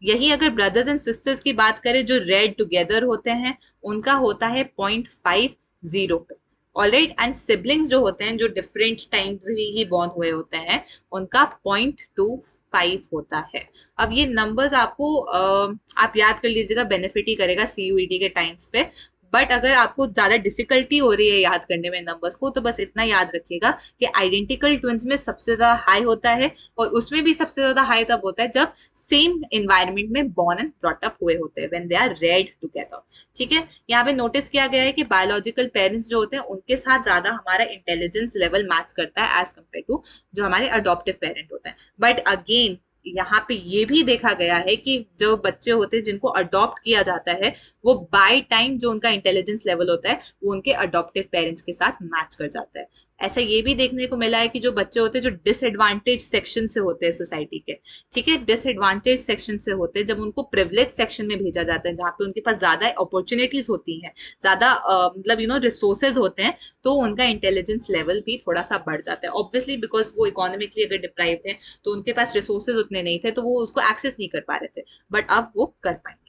यही अगर ब्रदर्स एंड सिस्टर्स की बात करें जो रेड टुगेदर होते हैं उनका होता है 0.50 पे। ऑलराइट, एंड सिबलिंग्स जो होते हैं जो डिफरेंट टाइम्स ही बॉर्न हुए होते हैं उनका 0.25 होता है। अब ये नंबर्स आपको आप याद कर लीजिएगा, बेनिफिट ही करेगा सीयूईटी के टाइम्स पे। बट अगर आपको ज्यादा डिफिकल्टी हो रही है याद करने में नंबर्स को, तो बस इतना याद रखिएगा कि आइडेंटिकल ट्विंस में सबसे ज्यादा हाई होता है, और उसमें भी सबसे ज्यादा हाई तब होता है जब सेम एनवायरमेंट में बॉर्न एंड ब्रॉट अप हुए होते हैं, when they are reared together. ठीक है, यहाँ पे नोटिस किया गया है कि बायोलॉजिकल पेरेंट्स जो होते हैं उनके साथ ज्यादा हमारा इंटेलिजेंस लेवल मैच करता है एज कम्पेयर टू जो हमारे अडॉप्टिव पेरेंट होते हैं। बट अगेन यहाँ पे ये भी देखा गया है कि जो बच्चे होते हैं जिनको अडॉप्ट किया जाता है, वो बाय टाइम जो उनका इंटेलिजेंस लेवल होता है वो उनके अडॉप्टिव पेरेंट्स के साथ मैच कर जाता है। ऐसा ये भी देखने को मिला है कि जो बच्चे होते हैं जो डिसएडवांटेज सेक्शन से होते हैं सोसाइटी के, ठीक है, डिसएडवांटेज सेक्शन से होते हैं, जब उनको प्रिविलेज सेक्शन में भेजा जाता है जहाँ पे उनके पास ज्यादा अपॉर्चुनिटीज होती हैं, ज्यादा मतलब रिसोर्सेज होते हैं, तो उनका इंटेलिजेंस लेवल भी थोड़ा सा बढ़ जाता है। ऑब्वियसली बिकॉज वो इकोनॉमिकली अगर डिप्राइव्ड है तो उनके पास रिसोर्सेज उतने नहीं थे, तो वो उसको एक्सेस नहीं कर पा रहे थे, बट अब वो कर पाएंगे।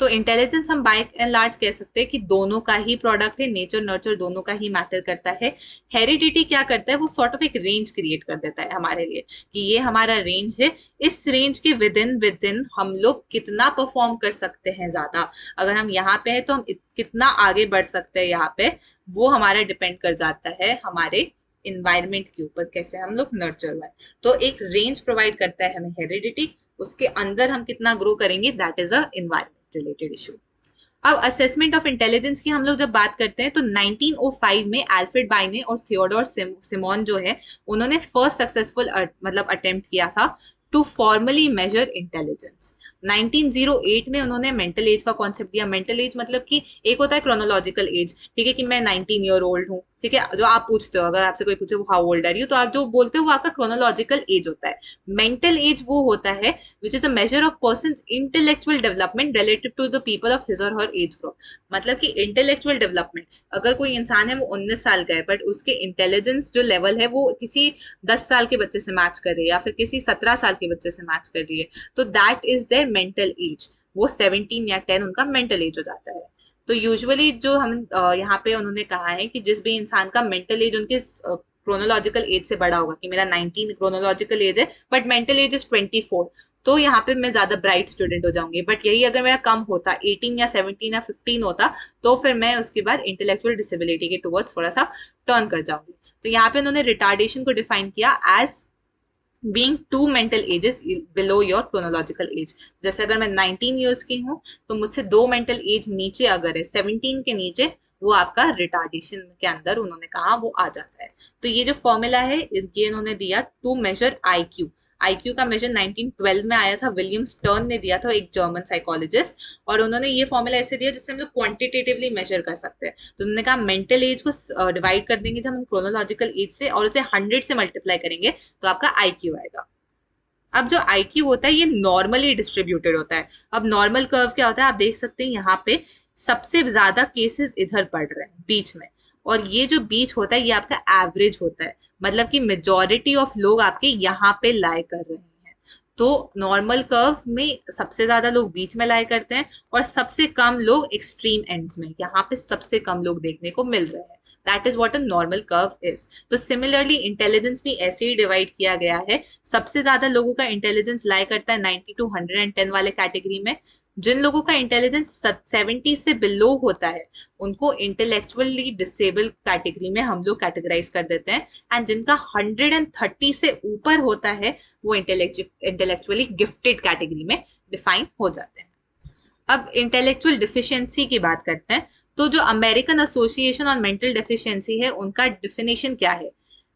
तो इंटेलिजेंस हम बाय एंड लार्ज कह सकते हैं कि दोनों का ही प्रोडक्ट है, नेचर नर्चर दोनों का ही मैटर करता है। हेरिडिटी क्या करता है, वो सॉर्ट ऑफ एक रेंज क्रिएट कर देता है हमारे लिए कि ये हमारा रेंज है, इस रेंज के विद इन हम लोग कितना परफॉर्म कर सकते हैं ज्यादा, अगर हम यहाँ पे है तो हम कितना आगे बढ़ सकते हैं यहाँ पे, वो हमारा डिपेंड कर जाता है हमारे इन्वायरमेंट के ऊपर, कैसे हम लोग नर्चर हुए। तो एक रेंज प्रोवाइड करता है हमें हेरिडिटी, उसके अंदर हम कितना ग्रो करेंगे, that is a environment related issue. अब असेसमेंट ऑफ इंटेलिजेंस की हम लोग जब बात करते हैं तो 1905 में अल्फ्रेड बाइने और थियोडोर सिमोन जो है उन्होंने फर्स्ट सक्सेसफुल मतलब अटेम्प्ट किया था टू फॉर्मली मेजर इंटेलिजेंस। 1908 में उन्होंने मेंटल एज का कॉन्सेप्ट दिया। मेंटल एज मतलब कि एक होता है क्रोनोलॉजिकल एज, ठीक है, कि मैं 19 ईयर ओल्ड हूँ, ठीक है, जो आप पूछते हो, अगर आपसे कोई पूछे हाउ ओल्ड आर यू, तो आप जो बोलते हो वो आपका क्रोनोलॉजिकल एज होता है। मेंटल एज वो होता है which is a measure of person intellectual development relative to the people of his or her age group. मतलब कि इंटेलेक्चुअल डेवलपमेंट, अगर कोई इंसान है वो 19 साल का है बट उसके इंटेलिजेंस जो लेवल है वो किसी 10 साल के बच्चे से मैच कर रही है या फिर किसी 17 साल के बच्चे से मैच कर रही है, तो that is their mental as. वो 17 या 10 उनका मेंटल एज हो जाता है। तो यूजुअली जो हम यहाँ पे उन्होंने कहा है कि जिस भी इंसान का मेंटल एज उनके क्रोनोलॉजिकल एज से बड़ा होगा, कि मेरा 19 क्रोनोलॉजिकल एज है बट मेंटल एज इज 24, तो यहाँ पे मैं ज्यादा ब्राइट स्टूडेंट हो जाऊंगी। बट यही अगर मेरा कम होता, 18 या 17 या 15 होता, तो फिर मैं उसके बाद इंटेलेक्चुअल डिसेबिलिटी के टुवर्ड्स थोड़ा सा टर्न कर जाऊंगी। तो यहाँ पे उन्होंने रिटार्डेशन को डिफाइन किया as being two mental ages below your chronological age। जैसे अगर मैं 19 years की हूँ तो मुझसे 2 mental age नीचे अगर है, 17 के नीचे, वो आपका रिटार्डेशन के अंदर उन्होंने कहा वो आ जाता है। तो ये जो फॉर्मूला है ये इन्होंने दिया टू मेजर आईक्यू। आईक्यू का मेजर 1912 में आया था, विलियम स्टर्न ने दिया था, एक जर्मन साइकोलॉजिस्ट, और उन्होंने ये फॉर्मूला ऐसे दिया जिससे हम लोग क्वांटिटेटिवली मेजर कर सकते हैं। तो उन्होंने कहा मेंटल एज को डिवाइड कर देंगे जब हम क्रोनोलॉजिकल एज से, और उसे 100 से मल्टीप्लाई करेंगे तो आपका आईक्यू आएगा। अब जो आईक्यू होता है ये नॉर्मली डिस्ट्रीब्यूटेड होता है। अब नॉर्मल कर्व क्या होता है, आप देख सकते हैं यहाँ पे सबसे ज्यादा केसेस इधर पड़ रहे हैं बीच में, और ये जो बीच होता है ये आपका एवरेज होता है, मतलब कि मेजॉरिटी ऑफ लोग आपके यहाँ पे लाई कर रहे हैं। तो नॉर्मल कर्व में सबसे ज्यादा लोग बीच में लाई करते हैं और सबसे कम लोग एक्सट्रीम एंड्स में, यहाँ पे सबसे कम लोग देखने को मिल रहे हैं। That is what a normal curve is. तो सिमिलरली इंटेलिजेंस भी ऐसे ही डिवाइड किया गया है। सबसे ज्यादा लोगों का इंटेलिजेंस लाई करता है 90 to 110 वाले कैटेगरी में। जिन लोगों का इंटेलिजेंस 70 से बिलो होता है उनको इंटेलेक्चुअली डिसेबल कैटेगरी में हम लोग कैटेगराइज कर देते हैं, एंड जिनका 130 से ऊपर होता है वो इंटेलेक्चुअली गिफ्टेड कैटेगरी में डिफाइन हो जाते हैं। अब इंटेलेक्चुअल डिफिशियंसी की बात करते हैं। तो जो American association on mental deficiency है उनका डिफिनेशन क्या है,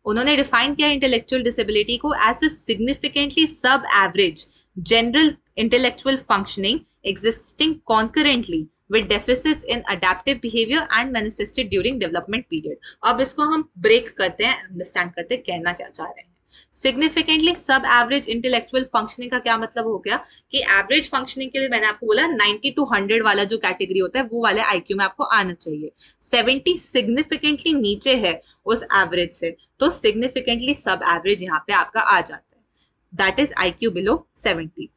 उन्होंने डिफाइन किया इंटेलेक्चुअल डिसेबिलिटी को एज अ सिग्निफिकेंटली सब average general intellectual functioning existing concurrently with deficits in adaptive behavior and manifested during development period। अब इसको हम ब्रेक करते हैं, अंडरस्टैंड करते हैं कहना क्या चाह रहे हैं। सिग्निफिकेंटली सब एवरेज इंटेलेक्चुअल फंक्शनिंग का क्या मतलब हो गया कि एवरेज फंक्शनिंग के लिए मैंने आपको बोला 90 to 100 वाला जो कैटेगरी होता है वो वाले आईक्यू में आपको आना चाहिए। 70 सिग्निफिकेंटली नीचे है उस एवरेज से, तो सिग्निफिकेंटली सब एवरेज यहाँ पे आपका आ जाता है, that is IQ below 70।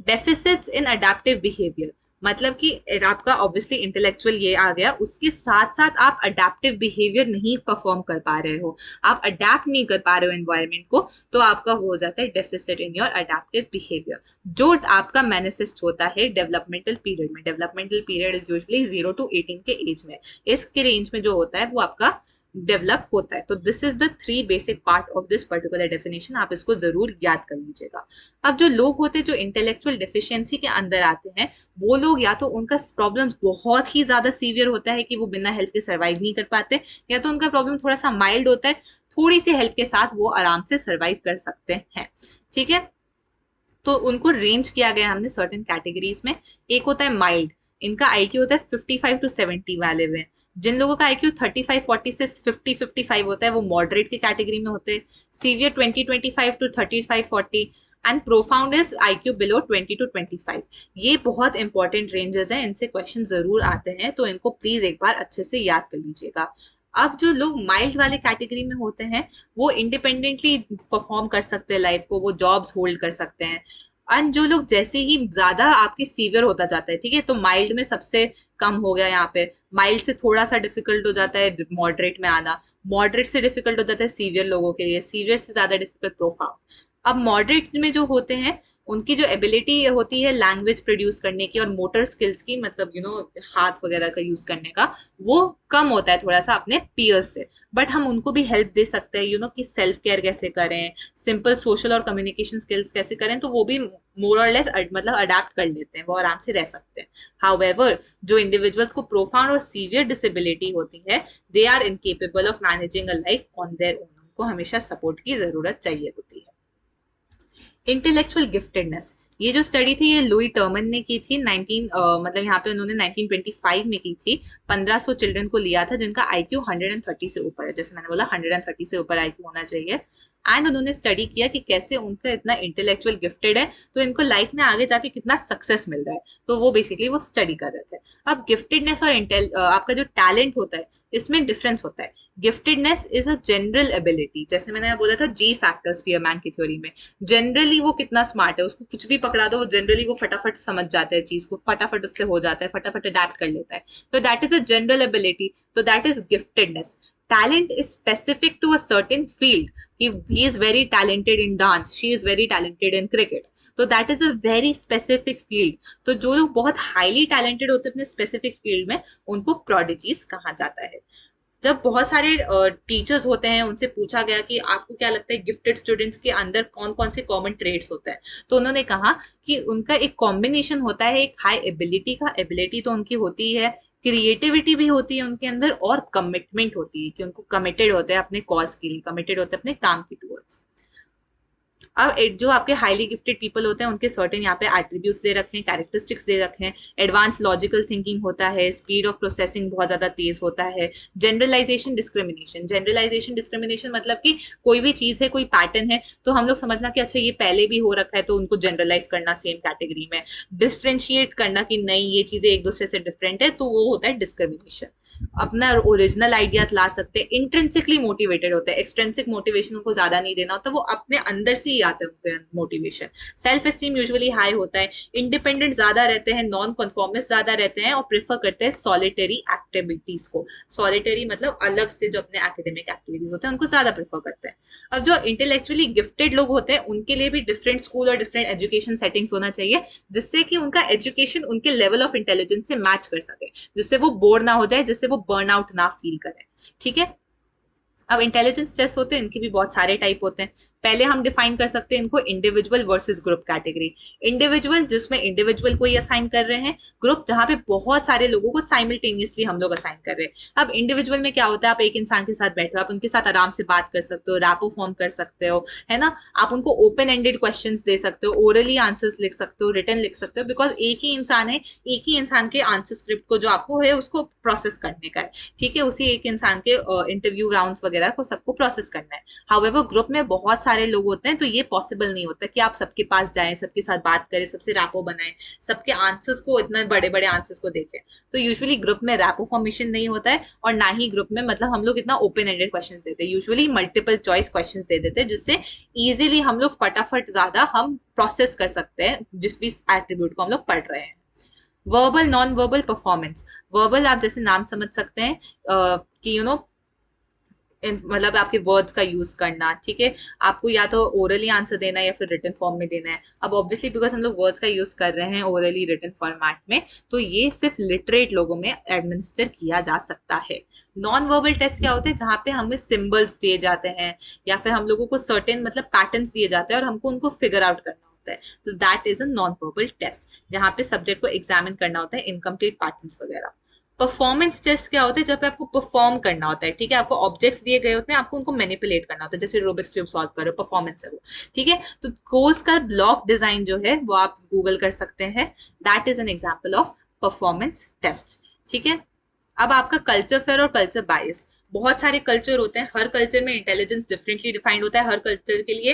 Deficits in adaptive behaviour, मतलब कि आपका ऑब्वियसली इंटेलेक्चुअल ये आ गया, उसके साथ साथ आप अडेप्टिव बिहेवियर नहीं परफॉर्म कर पा रहे हो, आप अडेप्ट नहीं कर पा रहे हो एनवायरमेंट को, तो आपका हो जाता है deficit in your adaptive behaviour, जो आपका मैनिफेस्ट होता है डेवलपमेंटल पीरियड में। Developmental period is usually 0 to 18 के एज में, इसके रेंज में जो होता है वो आपका डेवलप होता है। तो this is the 3 basic part of this particular definition, आप इसको जरूर याद कर लीजिएगा। अब जो लोग होते हैं जो इंटेलेक्चुअल डिफिशियंसी के अंदर आते हैं, वो लोग या तो उनका प्रॉब्लम बहुत ही ज्यादा सीवियर होता है कि वो बिना हेल्प के सर्वाइव नहीं कर पाते, या तो उनका प्रॉब्लम थोड़ा सा माइल्ड होता है, थोड़ी सी हेल्प के साथ वो आराम से सर्वाइव कर सकते हैं। ठीक है, तो उनको रेंज किया गया हमने सर्टेन कैटेगरीज में। एक होता है माइल्ड, इनका आईक्यू होता है 55 to 70 वाले में। जिन लोगों का आईक्यू 35-40 से 50-55 होता है वो मॉडरेट की कैटेगरी में होते हैं। Severe 20-25 to 35-40 and profound is IQ below 20 to 25। ये बहुत इंपॉर्टेंट रेंजेस हैं, इनसे क्वेश्चन जरूर आते हैं, तो इनको प्लीज एक बार अच्छे से याद कर लीजिएगा। अब जो लोग माइल्ड वाले कैटेगरी में होते हैं वो इंडिपेंडेंटली परफॉर्म कर सकते हैं लाइफ को, वो जॉब्स होल्ड कर सकते हैं। एंड जो लोग जैसे ही ज्यादा आपके सीवियर होता जाता है, ठीक है, तो माइल्ड में सबसे कम हो गया यहाँ पे, माइल्ड से थोड़ा सा डिफिकल्ट हो जाता है मॉडरेट में आना, मॉडरेट से डिफिकल्ट हो जाता है सीवियर लोगों के लिए, सीवियर से ज्यादा डिफिकल्ट प्रोफाउंड। अब मॉडरेट में जो होते हैं उनकी जो एबिलिटी होती है लैंग्वेज प्रोड्यूस करने की और मोटर स्किल्स की, मतलब हाथ वगैरह का यूज करने का, वो कम होता है थोड़ा सा अपने पीयर्स से। बट हम उनको भी हेल्प दे सकते हैं कि सेल्फ केयर कैसे करें, सिंपल सोशल और कम्युनिकेशन स्किल्स कैसे करें, तो वो भी मोर और लेस मतलब अडेप्ट कर लेते हैं, वो आराम से रह सकते हैं। हाउएवर जो इंडिविजुअल्स को प्रोफाउंड और सीवियर डिसेबिलिटी होती है, they are incapable of managing a life on their own, उनको हमेशा सपोर्ट की जरूरत चाहिए होती है। इंटेलेक्चुअल गिफ्टेडनेस, ये जो स्टडी थी ये लुई टर्मन ने की थी, मतलब यहाँ पे उन्होंने 1925 में की थी। 1500 चिल्ड्रन को लिया था जिनका आईक्यू 130 से ऊपर है, जैसे मैंने बोला 130 से ऊपर आईक्यू होना चाहिए। एंड उन्होंने स्टडी किया कि कैसे उनका इतना इंटेलेक्चुअल गिफ्टेड है तो इनको लाइफ में आगे जाके कितना सक्सेस मिल रहा है, तो वो बेसिकली वो स्टडी कर रहे थे। अब गिफ्टेडनेस और आपका जो टैलेंट होता है इसमें डिफरेंस होता है। Giftedness is a general ability, जैसे मैंने बोला था जी फैक्टर स्पीयरमैन की थ्योरी में, जनरली वो कितना स्मार्ट है, उसको कुछ भी पकड़ा दो वो जनरली वो फटाफट समझ जाता है, चीज को फटाफट उससे हो जाता है, फटाफट अडैप्ट कर लेता है, तो that is a general ability, तो that is giftedness. Talent is specific to a certain field, he is very talented in dance, she is very talented in cricket, तो that is a very specific field. तो जो लोग बहुत highly talented होते हैं अपने specific field में उनको प्रोडिजीज कहा जाता है। जब बहुत सारे टीचर्स होते हैं उनसे पूछा गया कि आपको क्या लगता है गिफ्टेड स्टूडेंट्स के अंदर कौन कौन से कॉमन ट्रेड्स होते हैं, तो उन्होंने कहा कि उनका एक कॉम्बिनेशन होता है एक हाई एबिलिटी का, एबिलिटी तो उनकी होती है, क्रिएटिविटी भी होती है उनके अंदर, और कमिटमेंट होती है कि उनको कमिटेड होते हैं अपने कॉज के लिए, कमिटेड होते हैं अपने काम की टूवर्ड्स। अब जो आपके हाईली गिफ्टेड पीपल होते हैं उनके सर्टेन यहाँ पे एट्रीब्यूट्स दे रखे हैं, कैरेक्टरिस्टिक्स दे रखे हैं। एडवांस लॉजिकल थिंकिंग होता है, स्पीड ऑफ प्रोसेसिंग बहुत ज्यादा तेज होता है, जनरलाइजेशन डिस्क्रिमिनेशन। जनरलाइजेशन डिस्क्रिमिनेशन मतलब कि कोई भी चीज है, कोई पैटर्न है, तो हम लोग समझना कि अच्छा ये पहले भी हो रखा है तो उनको जनरलाइज करना सेम कैटेगरी में, डिफ्रेंशिएट करना कि नहीं ये चीजें एक दूसरे से डिफरेंट है, तो वो होता है डिस्क्रिमिनेशन। अपना ओरिजिनल आइडियाज ला सकते हैं, इंट्रिंसिकली मोटिवेटेड होते हैं, एक्सट्रिंसिक मोटिवेशन उनको ज्यादा नहीं देना होता, वो अपने अंदर से ही आते हैं उनके motivation. Self esteem usually high होता है, इंडिपेंडेंट ज्यादा रहते हैं, नॉन कन्फॉर्मिस्ट ज्यादा रहते हैं और प्रेफर करते हैं सॉलिटरी एक्टिविटीज को। सॉलिटरी मतलब अलग से जो अपने एकेडमिक एक्टिविटीज होते हैं उनको ज्यादा प्रेफर करते हैं। अब जो इंटेलेक्चुअली गिफ्टेड लोग होते हैं उनके लिए भी डिफरेंट स्कूल और डिफरेंट एजुकेशन सेटिंग्स होना चाहिए, जिससे कि उनका एजुकेशन उनके लेवल ऑफ इंटेलिजेंस से मैच कर सके, जिससे वो बोर ना हो जाए, जिससे वो बर्नआउट ना फील करें। ठीक है, अब इंटेलिजेंस टेस्ट होते हैं, इनके भी बहुत सारे टाइप होते हैं। पहले हम डिफाइन कर सकते हैं इनको individual versus group category. Individual जिसमें इंडिविजुअल को ही असाइन कर रहे हैं, ग्रुप जहां पे बहुत सारे लोगों को साइमल्टेनियसली हम लोग असाइन कर रहे हैं। अब इंडिविजुअल में क्या होता है, आप एक इंसान के साथ बैठे हो, आप उनके साथ आराम से बात कर सकते हो, रैपो फॉर्म कर सकते हो, है ना, आप उनको ओपन एंडेड क्वेश्चंस दे सकते हो, ओरली आंसर्स लिख सकते हो, रिटर्न लिख सकते हो, बिकॉज एक ही इंसान है, एक ही इंसान के आंसर स्क्रिप्ट को जो आपको है उसको प्रोसेस करने का है। ठीक है, उसी एक इंसान के इंटरव्यू राउंड्स वगैरह को सबको प्रोसेस करना है। हाउएवर ग्रुप में बहुत सारे लोग होते हैं तो ये पॉसिबल नहीं होता कि आप सबके पास जाएं, सबके साथ बात करें, सबसे रैपो बनाएं, सबके आंसर्स को, इतने बड़े बड़े आंसर्स को देखें। तो यूजुअली ग्रुप में रैपो फॉर्मेशन नहीं होता है, और ना ही ग्रुप में मतलब हम लोग इतना ओपन एंडेड क्वेश्चंस देते हैं, यूजुअली मल्टीपल चॉइस क्वेश्चंस दे देते हैं, जिससे इजीली हम लोग फटाफट ज्यादा हम प्रोसेस कर सकते हैं जिस भी एट्रीब्यूट को हम लोग पढ़ रहे हैं। Verbal non verbal performance. Verbal आप जैसे नाम समझ सकते हैं कि मतलब आपके वर्ड्स का यूज करना, ठीक है। आपको या तो ओरली आंसर देना है या फिर रिटन फॉर्म में देना है। अब ऑब्वियसली बिकॉज हम लोग वर्ड्स का यूज कर रहे हैं ओरली रिटन फॉर्मेट में, तो ये सिर्फ लिटरेट लोगों में एडमिनिस्टर किया जा सकता है। नॉन वर्बल टेस्ट क्या होते हैं, जहाँ पे हमें सिंबल्स दिए जाते हैं या फिर हम लोगों को सर्टेन मतलब पैटर्न्स दिए जाते हैं और हमको उनको फिगर आउट करना होता है। तो that is a non verbal test, जहाँ पे सब्जेक्ट को एग्जामिन करना होता है इनकम्प्लीट पैटर्न्स वगैरह। परफॉर्मेंस टेस्ट क्या होता है, जब पे आपको परफॉर्म करना होता है, ठीक है। आपको ऑब्जेक्ट्स दिए गए होते हैं, आपको उनको मैनिपुलेट करना होता है, जैसे रूबिक्स क्यूब सॉल्व करो, परफॉर्मेंस है वो, ठीक है। तो कोर्स का ब्लॉक डिजाइन जो है वो आप गूगल कर सकते हैं, that is an example of performance test, ठीक है। अब आपका कल्चर फेयर और कल्चर बायस। बहुत सारे कल्चर होते हैं, हर कल्चर में इंटेलिजेंस डिफरेंटली डिफाइंड होता है, हर कल्चर के लिए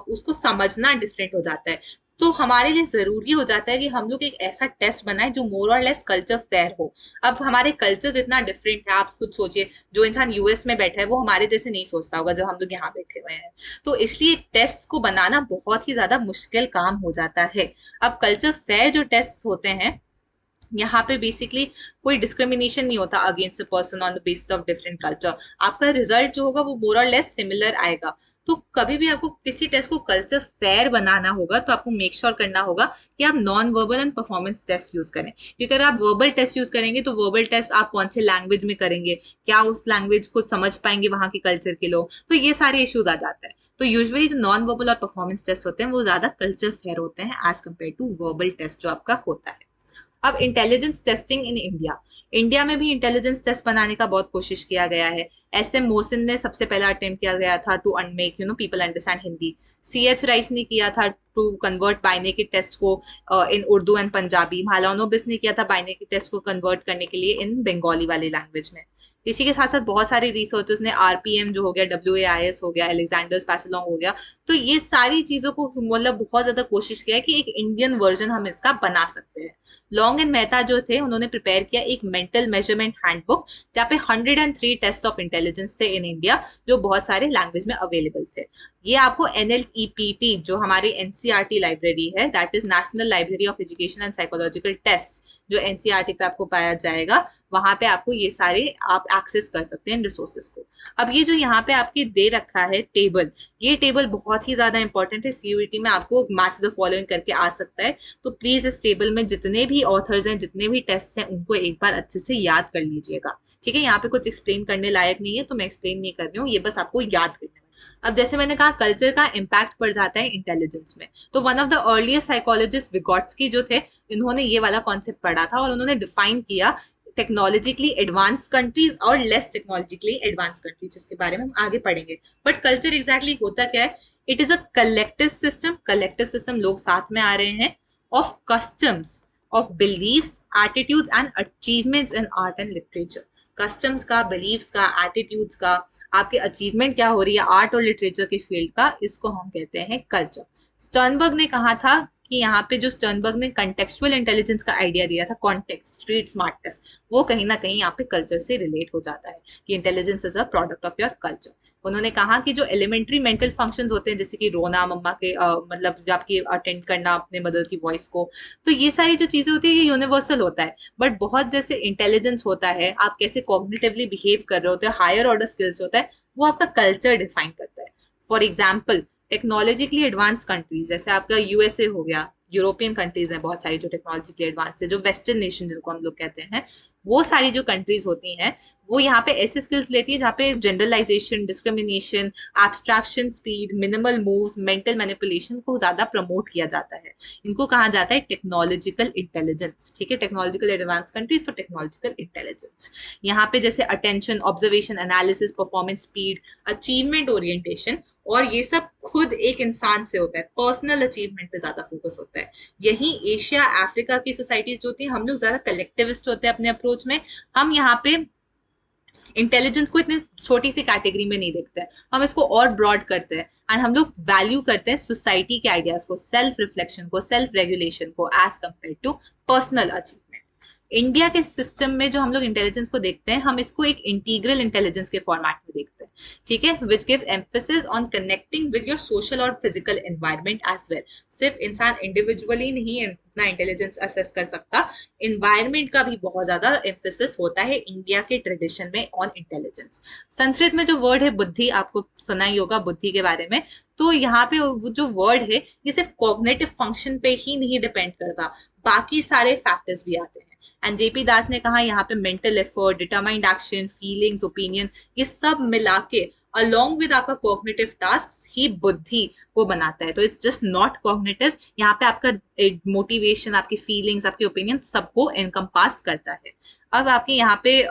उसको समझना डिफरेंट हो जाता है। तो हमारे लिए जरूरी हो जाता है कि हम लोग एक ऐसा टेस्ट बनाए जो मोर और लेस कल्चर फेयर हो। अब हमारे कल्चर इतना डिफरेंट है, आप खुद सोचिए, जो इंसान यूएस में बैठा है वो हमारे जैसे नहीं सोचता होगा जो हम लोग यहाँ बैठे हुए हैं। तो इसलिए टेस्ट को बनाना बहुत ही ज्यादा मुश्किल काम हो जाता है। अब कल्चर फेयर जो टेस्ट होते हैं, यहाँ पे बेसिकली कोई डिस्क्रिमिनेशन नहीं होता against a person on the basis of different culture. आपका रिजल्ट जो होगा वो मोर और लेस सिमिलर आएगा। तो कभी भी आपको किसी टेस्ट को कल्चर फेयर बनाना होगा तो आपको मेक श्योर करना होगा कि आप non verbal and performance test use करें। क्योंकि अगर आप वर्बल टेस्ट यूज करेंगे तो वर्बल टेस्ट आप कौन से लैंग्वेज में करेंगे, क्या उस लैंग्वेज को समझ पाएंगे वहां के कल्चर के लोग, तो ये सारे इश्यूज आ जाते हैं। तो यूजुअली जो नॉन वर्बल और परफॉर्मेंस टेस्ट होते हैं वो ज्यादा कल्चर फेयर होते हैं as compare to verbal test जो आपका होता है। अब intelligence testing in India. India में भी इंटेलिजेंस टेस्ट बनाने का बहुत कोशिश किया गया है। एस एम मोहसिन ने सबसे पहला अटेम्प्ट किया गया था to make people understand Hindi. C H Rice ने किया था टू कन्वर्ट बाइनेरी टेस्ट को इन उर्दू एंड पंजाबी। महालानोबिस ने किया था बाइनेरी टेस्ट को कन्वर्ट करने के लिए इन बंगाली वाले लैंग्वेज में। इसी के साथ साथ बहुत सारे रिसर्चर्स ने आरपीएम जो हो गया, WAIS हो गया, अलेक्जेंडर्स पैसिलोंग हो गया, तो ये सारी चीजों को मतलब बहुत ज्यादा कोशिश किया है कि एक इंडियन वर्जन हम इसका बना सकते हैं। लॉन्ग एंड मेहता जो थे उन्होंने प्रिपेयर किया एक मेंटल मेजरमेंट हैंडबुक, जहाँ पे 103 टेस्ट ऑफ इंटेलिजेंस थे इन इंडिया, जो बहुत सारे लैंग्वेज में अवेलेबल थे। ये आपको NLEPT जो हमारी NCERT लाइब्रेरी है, that is national library of education and psychological test, जो NCERT पे आपको पाया जाएगा, वहां पे आपको ये सारे आप एक्सेस कर सकते हैं रिसोर्सेज को। अब ये जो यहाँ पे आपके दे रखा है टेबल, ये टेबल बहुत ही ज्यादा इंपॉर्टेंट है, CUET में आपको मैच द फॉलोइंग करके आ सकता है। तो प्लीज इस टेबल में जितने भी ऑथर्स हैं, जितने भी टेस्ट हैं, उनको एक बार अच्छे से याद कर लीजिएगा, ठीक है। यहाँ पे कुछ एक्सप्लेन करने लायक नहीं है तो मैं एक्सप्लेन नहीं कर रही हूँ, ये बस आपको याद करने। अब जैसे मैंने कहा कल्चर का इम्पैक्ट पड़ जाता है इंटेलिजेंस में, तो one of the earliest psychologist Vygotsky जो थे, इन्होंने ये वाला कॉन्सेप्ट पढ़ा था और उन्होंने डिफाइन किया टेक्नोलॉजिकली एडवांस कंट्रीज और लेस टेक्नोलॉजिकली एडवांस कंट्रीज, जिसके बारे में हम आगे पढ़ेंगे। बट कल्चर एग्जैक्टली होता क्या है, it is a collective system, collective system, लोग साथ में आ रहे हैं, of customs, of beliefs, attitudes and achievements in art and literature. Customs का, बिलीव्स का, एटीट्यूड्स का, आपके अचीवमेंट क्या हो रही है आर्ट और लिटरेचर के फील्ड का, इसको हम कहते हैं कल्चर। स्टर्नबर्ग ने कहा था कि यहाँ पे जो स्टर्नबर्ग ने कंटेक्चुअल इंटेलिजेंस का आइडिया दिया था, कॉन्टेक्स्ट, स्ट्रीट स्मार्टनेस, वो कहीं ना कहीं यहाँ पे कल्चर से रिलेट हो जाता है कि intelligence is a product of your culture. उन्होंने कहा कि जो एलिमेंट्री मेंटल फंक्शंस होते हैं, जैसे कि रोना, मम्मा के मतलब जब आपकी अटेंड करना अपने मदर की वॉइस को, तो ये सारी जो चीजें होती है ये यूनिवर्सल होता है। बट बहुत जैसे इंटेलिजेंस होता है, आप कैसे कॉग्निटिवली बिहेव कर रहे होते हैं, हायर ऑर्डर स्किल्स होता है, वो आपका कल्चर डिफाइन करता है। For example, technologically advance countries जैसे आपका USA हो गया, यूरोपियन कंट्रीज हैं बहुत सारी जो टेक्नोलॉजिकली एडवांस है, जो वेस्टर्न नेशन जिनको हम लोग कहते हैं, वो सारी जो कंट्रीज होती हैं, वो यहाँ पे ऐसे स्किल्स लेती है जहाँ पे generalisation, discrimination, abstraction, speed, minimal moves, mental manipulation को ज्यादा प्रमोट किया जाता है। इनको कहा जाता है टेक्नोलॉजिकल इंटेलिजेंस, ठीक है। टेक्नोलॉजिकल एडवांस कंट्रीज तो टेक्नोलॉजिकल इंटेलिजेंस। यहाँ पे जैसे attention, observation, analysis, performance, speed, achievement orientation, और ये सब खुद एक इंसान से होता है, पर्सनल अचीवमेंट पे ज्यादा फोकस होता है। यही एशिया, अफ्रीका की सोसाइटीज जो होती है, हम लोग ज्यादा कलेक्टिविस्ट होते हैं अपने अप्रोच में। हम यहाँ पे इंटेलिजेंस को इतने छोटी सी कैटेगरी में नहीं देखते हैं, हम इसको और ब्रॉड करते हैं, एंड हम लोग वैल्यू करते हैं सोसाइटी के आइडियाज को, सेल्फ रिफ्लेक्शन को, सेल्फ रेगुलेशन को, as compare to personal achievement. India के सिस्टम में जो हम लोग इंटेलिजेंस को देखते हैं, हम इसको एक इंटीग्रल इंटेलिजेंस के फॉर्मेट में देखते हैं, ठीक है, which gives emphasis on connecting with your social और फिजिकल एनवायरनमेंट एज वेल। सिर्फ इंसान इंडिविजुअली नहीं अपना इंटेलिजेंस असेस कर सकता, इन्वायरमेंट का भी बहुत ज्यादा एम्फेसिस होता है इंडिया के ट्रेडिशन में ऑन इंटेलिजेंस। संस्कृत में जो वर्ड है बुद्धि, आपको सुना ही होगा बुद्धि के बारे में, तो यहाँ पे वो जो वर्ड है ये सिर्फ कॉग्निटिव फंक्शन पे ही नहीं डिपेंड करता, बाकी सारे फैक्टर्स भी आते हैं। एंड जेपी दास ने कहा यहाँ पे mental effort, determined action, feelings, opinion, ये सब मिला के अलोंग विद आपका कॉग्निटिव टास्क ही बुद्धि को बनाता है। तो इट्स जस्ट नॉट कॉग्निटिव, यहाँ पे आपका मोटिवेशन, आपकी फीलिंग्स, आपके ओपिनियन सबको एनकम्पास करता है। अब आपके यहाँ पे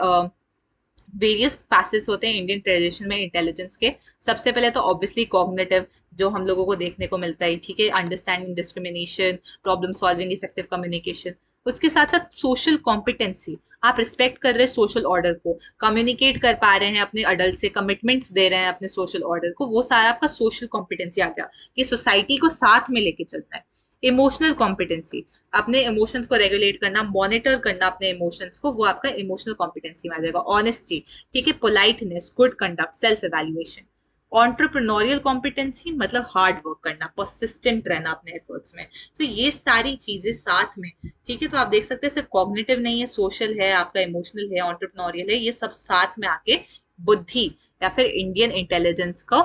वेरियस फैसेट्स होते हैं इंडियन ट्रेडिशन में इंटेलिजेंस के। सबसे पहले तो ऑब्वियसली कॉग्निटिव, जो हम लोगों को देखने को मिलता है, ठीक है, understanding, discrimination, problem solving, effective communication. उसके साथ साथ सोशल कॉम्पिटेंसी, आप रिस्पेक्ट कर रहे हैं सोशल ऑर्डर को, कम्युनिकेट कर पा रहे हैं अपने अडल्ट से, कमिटमेंट्स दे रहे हैं अपने सोशल ऑर्डर को, वो सारा आपका सोशल कॉम्पिटेंसी आ गया कि सोसाइटी को साथ में लेके चलना है। इमोशनल कॉम्पिटेंसी, अपने इमोशंस को रेगुलेट करना, मॉनिटर करना अपने इमोशंस को, वो आपका इमोशनल कॉम्पिटेंसी में आ जाएगा। ऑनेस्टी, ठीक है, politeness, good conduct, self evaluation. Entrepreneurial competency मतलब हार्ड वर्क करना, परसिस्टेंट रहना अपने एफर्ट्स में। तो ये सारी चीजें साथ में, ठीक है, तो आप देख सकते हैं सिर्फ कॉग्निटिव नहीं है, सोशल है, आपका इमोशनल है, ऑन्टरप्रेन्योरियल है, ये सब साथ में आके बुद्धि या फिर इंडियन इंटेलिजेंस को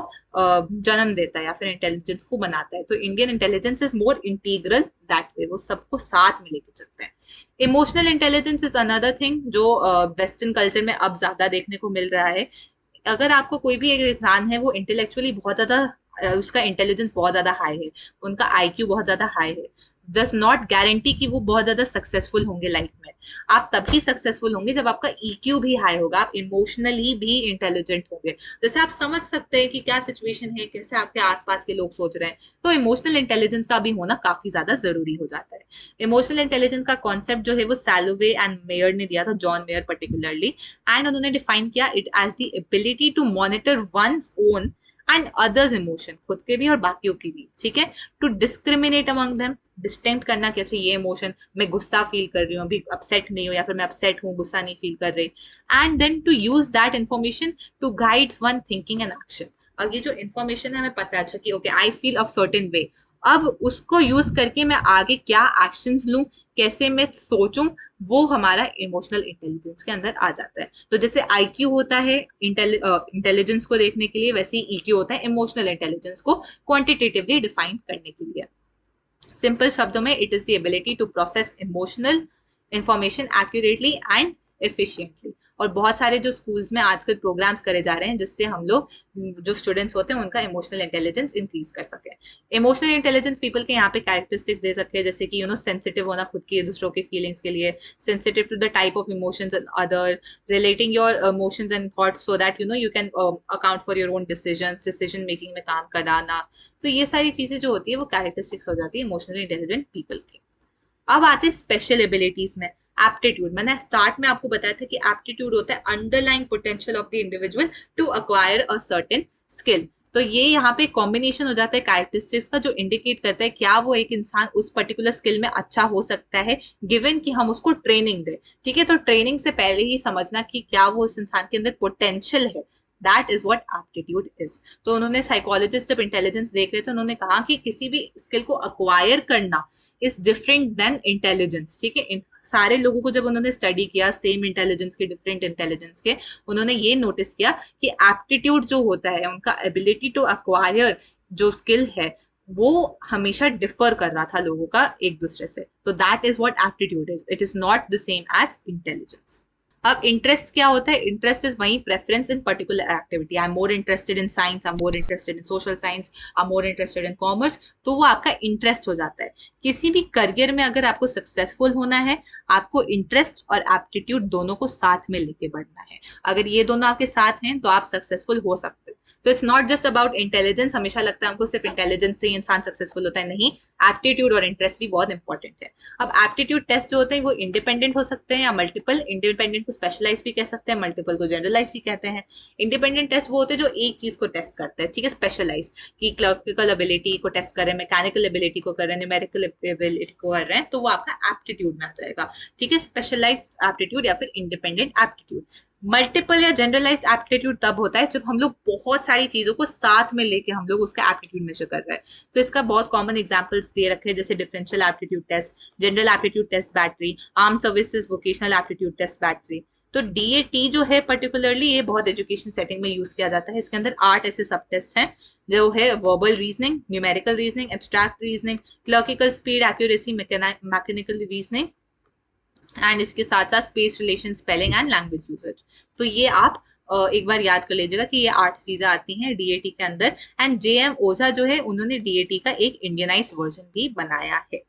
जन्म देता है या फिर इंटेलिजेंस को बनाता है। तो Indian intelligence is more integral that way, वो सबको साथ में लेके चलते हैं। Emotional intelligence is another thing जो वेस्टर्न कल्चर में अब ज्यादा देखने को मिल रहा है। अगर आपको कोई भी एक इंसान है वो इंटेलेक्चुअली बहुत ज्यादा उसका इंटेलिजेंस बहुत ज्यादा हाई है, उनका आईक्यू बहुत ज्यादा हाई है, डज नॉट गारंटी कि वो बहुत ज्यादा सक्सेसफुल होंगे लाइफ में। आप तभी सक्सेसफुल होंगे जब आपका ईक्यू भी हाई होगा, आप इमोशनली भी इंटेलिजेंट होंगे। जैसे आप समझ सकते हैं कि क्या सिचुएशन है, कैसे आपके आसपास के लोग सोच रहे हैं, तो इमोशनल इंटेलिजेंस का भी होना काफी ज्यादा जरूरी हो जाता है। इमोशनल इंटेलिजेंस का कॉन्सेप्ट जो है वो सैलोवे एंड मेयर ने दिया था, जॉन मेयर पर्टिकुलरली, एंड उन्होंने डिफाइन किया it as the ability to monitor one's own and others emotion, खुद के भी और बाकियों के भी, ठीक है, to discriminate among them, distinct करना कि अच्छा ये इमोशन, मैं गुस्सा फील कर रही हूँ अभी, अपसेट नहीं हूँ, या फिर मैं अपसेट हूँ, गुस्सा नहीं फील कर रही, and then to use that information to guide one thinking and action. और ये जो इन्फॉर्मेशन है हमें पता है अच्छा कि okay I feel a certain way, अब उसको यूज करके मैं आगे क्या एक्शंस लूं, कैसे मैं सोचूं, वो हमारा इमोशनल इंटेलिजेंस के अंदर आ जाता है। तो जैसे आईक्यू होता है इंटेलिजेंस को देखने के लिए, वैसे ही ईक्यू होता है इमोशनल इंटेलिजेंस को क्वांटिटेटिवली डिफाइन करने के लिए। सिंपल शब्दों में it is the ability to process emotional information accurately and efficiently. और बहुत सारे जो स्कूल्स में आजकल प्रोग्राम्स करे जा रहे हैं जिससे हम लोग जो स्टूडेंट्स होते हैं उनका इमोशनल इंटेलिजेंस इंक्रीज कर सके। इमोशनल इंटेलिजेंस पीपल के यहाँ पे कैरेक्टरिस्टिक्स दे सकते हैं, जैसे कि सेंसिटिव होना खुद की दूसरों के फीलिंग्स के लिए, sensitive to the type of emotions and other, relating your emotions and thoughts so that you can account for your own decision making में काम कराना। तो ये सारी चीजें जो होती है वो कैरेक्टरिस्टिक्स हो जाती है इमोशनली इंटेलिजेंट पीपल की। अब आते हैं स्पेशल एबिलिटीज में। एप्टीट्यूड, मैंने स्टार्ट में आपको बताया था कि एप्टीट्यूड होता है underlying potential of the individual to acquire a certain skill. तो ये यहाँ पे कॉम्बिनेशन हो जाता है कैरेक्टरिस्टिक्स का जो इंडिकेट करता है क्या वो एक इंसान उस पर्टिकुलर स्किल में अच्छा हो सकता है, गिवन कि हम उसको ट्रेनिंग दें, ठीक है। तो ट्रेनिंग से पहले ही समझना कि क्या वो उस इंसान के अंदर पोटेंशियल है, that is what aptitude is. तो उन्होंने साइकोलॉजिस्ट जब इंटेलिजेंस देख रहे थे उन्होंने कहा कि किसी भी स्किल को अक्वायर करना इज डिफरेंट देन इंटेलिजेंस, ठीक है। सारे लोगों को जब उन्होंने स्टडी किया सेम इंटेलिजेंस के, डिफरेंट इंटेलिजेंस के, उन्होंने ये नोटिस किया कि एप्टीट्यूड जो होता है उनका एबिलिटी टू अक्वायर जो स्किल है वो हमेशा डिफर कर रहा था लोगों का एक दूसरे से। तो that is what aptitude is, it is not the same as intelligence. अब इंटरेस्ट क्या होता है? इंटरेस्ट इज वही preference in particular activity. I am more interested in science, I am more interested in social science, I am more interested in commerce. तो वो आपका interest हो जाता है। किसी भी करियर में अगर आपको सक्सेसफुल होना है, आपको इंटरेस्ट और एप्टीट्यूड दोनों को साथ में लेके बढ़ना है। अगर ये दोनों आपके साथ हैं तो आप सक्सेसफुल हो सकते हैं। तो it's not just about intelligence, हमेशा लगता है हमको सिर्फ इंटेलिजेंस से ही इंसान सक्सेसफुल होता है, नहीं, एप्टीट्यूड और इंटरेस्ट भी बहुत इंपॉर्टेंट है। अब एप्टीट्यूड टेस्ट जो होते हैं वो इंडिपेंडेंट हो सकते हैं या मल्टीपल, इंडिपेंडेंट को स्पेशलाइज भी कह सकते हैं, मल्टीपल को जनरलाइज भी कहते हैं। इंडिपेंडेंट टेस्ट वो होते हैं जो एक चीज को टेस्ट करते हैं, ठीक है, स्पेशलाइज, कि क्लर्किकल एबिलिटी को टेस्ट कर रहे हैं, मैकेनिकल एबिलिटी को कर रहे हैं, न्यूमेरिकल एबिलिटी को कर रहे हैं, तो वो आपका एप्टीट्यूड में आ जाएगा, ठीक है, स्पेशलाइज एप्टीट्यूड या फिर इंडिपेंडेंट एप्टीट्यूड। मल्टीपल या जनरलाइज्ड एप्टीट्यूड तब होता है जब हम लोग बहुत सारी चीजों को साथ में लेके हम लोग उसका एप्टीट्यूड मेजर कर रहे हैं। तो इसका बहुत कॉमन एग्जांपल्स दे रखे हैं, जैसे differential aptitude test, general aptitude test battery, arm services vocational aptitude test battery. तो डीएटी जो है पर्टिकुलरली ये बहुत एजुकेशन सेटिंग में यूज किया जाता है। इसके अंदर 8 ऐसे सब टेस्ट हैं जो है verbal reasoning, numerical reasoning, abstract reasoning, clerical speed, accuracy, mechanical reasoning and इसके साथ साथ space relation, spelling and language usage. तो ये आप एक बार याद कर लीजिएगा कि ये 8 चीजें आती हैं डीएटी के अंदर। एंड जेएम ओझा जो है उन्होंने डीएटी का एक इंडियनाइज्ड वर्जन भी बनाया है।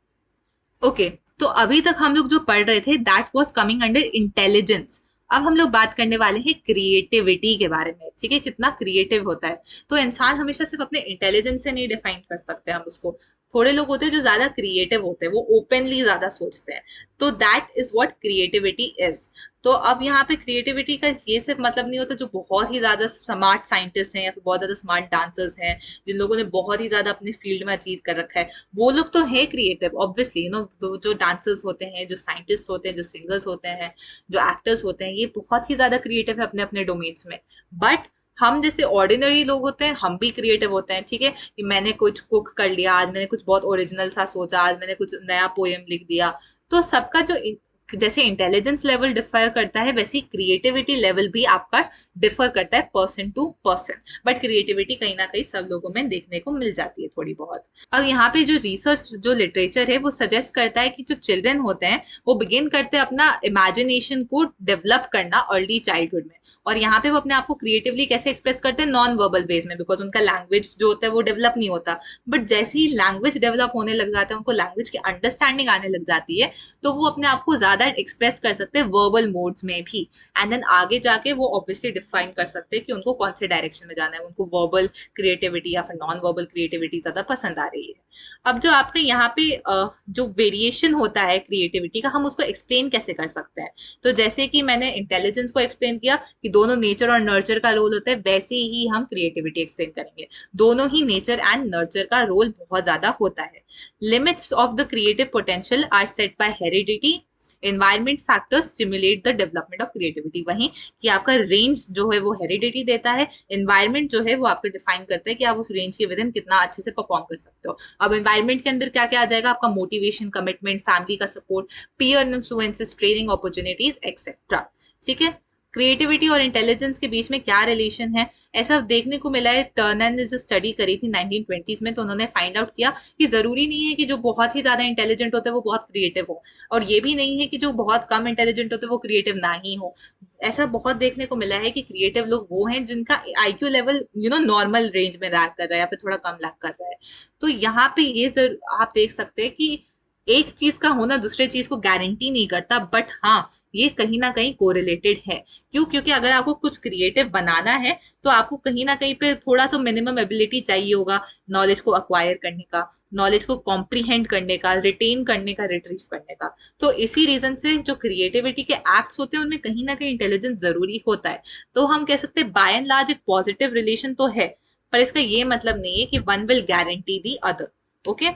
ओके, तो अभी तक हम लोग जो पढ़ रहे थे that was coming under intelligence. अब हम लोग बात करने वाले हैं क्रिएटिविटी के बारे में, ठीक है, कितना क्रिएटिव होता है। तो इंसान हमेशा सिर्फ अपने इंटेलिजेंस से नहीं डिफाइन कर सकते हम उसको। थोड़े लोग होते हैं जो ज्यादा क्रिएटिव होते हैं, वो ओपनली ज्यादा सोचते हैं, तो that is what creativity is. तो अब यहाँ पे क्रिएटिविटी का ये सिर्फ मतलब नहीं होता जो बहुत ही ज्यादा स्मार्ट साइंटिस्ट हैं या फिर बहुत ज्यादा स्मार्ट डांसर्स हैं, जिन लोगों ने बहुत ही ज्यादा अपने फील्ड में अचीव कर रखा है, वो लोग तो है क्रिएटिव ऑब्वियसली, यू नो, जो डांसर्स होते हैं, जो साइंटिस्ट होते हैं, जो सिंगर्स होते हैं, जो एक्टर्स होते हैं, ये बहुत ही ज्यादा क्रिएटिव है अपने अपने डोमेन्स में। बट हम जैसे ऑर्डिनरी लोग होते हैं, हम भी क्रिएटिव होते हैं, ठीक है, कि मैंने कुछ कुक कर लिया आज, मैंने कुछ बहुत ओरिजिनल सा सोचा, आज मैंने कुछ नया पोएम लिख दिया। तो सबका जो जैसे इंटेलिजेंस लेवल डिफर करता है, वैसे क्रिएटिविटी लेवल भी आपका डिफर करता है person to person. But creativity कहीं ना कहीं सब लोगों में देखने को मिल जाती है थोड़ी बहुत। अब यहाँ पे जो रिसर्च, जो लिटरेचर है, वो सजेस्ट करता है कि जो चिल्ड्रन होते हैं वो बिगिन करते हैं अपना इमेजिनेशन को डेवलप करना अर्ली चाइल्डहुड में। और यहाँ पे वो अपने आप को क्रिएटिवली कैसे एक्सप्रेस करते हैं, नॉन वर्बल बेस में, बिकॉज उनका लैंग्वेज जो होता है वो डेवलप नहीं होता। बट जैसे ही लैंग्वेज डेवलप होने लग जाता है, उनको लैंग्वेज की अंडरस्टैंडिंग आने लग जाती है, तो वो अपने आप को ज्यादा एक्सप्रेस कर सकते हैं वर्बल मोड्स में भी। एंड देन आगे जाके वो ऑब्वियसली डिफाइन कर सकते हैं कि उनको कौन से डायरेक्शन में जाना है, उनको वर्बल क्रिएटिविटी या फिर नॉन वर्बल क्रिएटिविटी ज्यादा पसंद आ रही है। अब जो आपका यहाँ पे जो वेरिएशन होता है क्रिएटिविटी का, हम उसको एक्सप्लेन कैसे कर सकते हैं। तो जैसे कि मैंने इंटेलिजेंस को एक्सप्लेन किया कि दोनों नेचर और नर्चर का रोल होता है, वैसे ही हम क्रिएटिविटी एक्सप्लेन करेंगे, दोनों ही नेचर एंड नर्चर का रोल बहुत ज्यादा होता है। Limits of the creative potential are set by heredity, environment factors stimulate the development of creativity. वहीं कि आपका रेंज जो है वो हेरिडिटी देता है, एनवायरमेंट जो है वो आपको डिफाइन करता है कि आप उस रेंज के विद इन कितना अच्छे से परफॉर्म कर सकते हो। अब एनवायरमेंट के अंदर क्या क्या आ जाएगा, आपका मोटिवेशन, कमिटमेंट, फैमिली का support, peer influences, training opportunities etcetera. ठीक है, क्रिएटिविटी और इंटेलिजेंस के बीच में क्या रिलेशन है, ऐसा देखने को मिला है। टर्नर ने जो स्टडी करी थी 1920s में, तो उन्होंने फाइंड आउट किया कि जरूरी नहीं है कि जो बहुत ही ज्यादा इंटेलिजेंट होते हैं वो बहुत क्रिएटिव हो, और ये भी नहीं है कि जो बहुत कम इंटेलिजेंट होते हैं वो क्रिएटिव ना ही हो। ऐसा बहुत देखने को मिला है कि क्रिएटिव लोग वो हैं जिनका आईक्यू लेवल नॉर्मल रेंज में लैग कर रहा है या फिर थोड़ा कम लैग कर रहा है। तो यहाँ पे ये आप देख सकते हैं कि एक चीज का होना दूसरे चीज को गारंटी नहीं करता, बट हाँ ये कहीं ना कहीं कोरिलेटेड है। क्यों? क्योंकि अगर आपको कुछ क्रिएटिव बनाना है तो आपको कहीं ना कहीं पे थोड़ा सा मिनिमम एबिलिटी चाहिए होगा नॉलेज को अक्वायर करने का, नॉलेज को कॉम्प्रीहेंड करने का, रिटेन करने का, रिट्रीव करने का। तो इसी रीजन से जो क्रिएटिविटी के एक्ट्स होते हैं उनमें कहीं ना कहीं इंटेलिजेंस जरूरी होता है। तो हम कह सकते हैं बाय एंड लार्ज एक पॉजिटिव रिलेशन तो है, पर इसका ये मतलब नहीं है कि one will guarantee the other. Okay,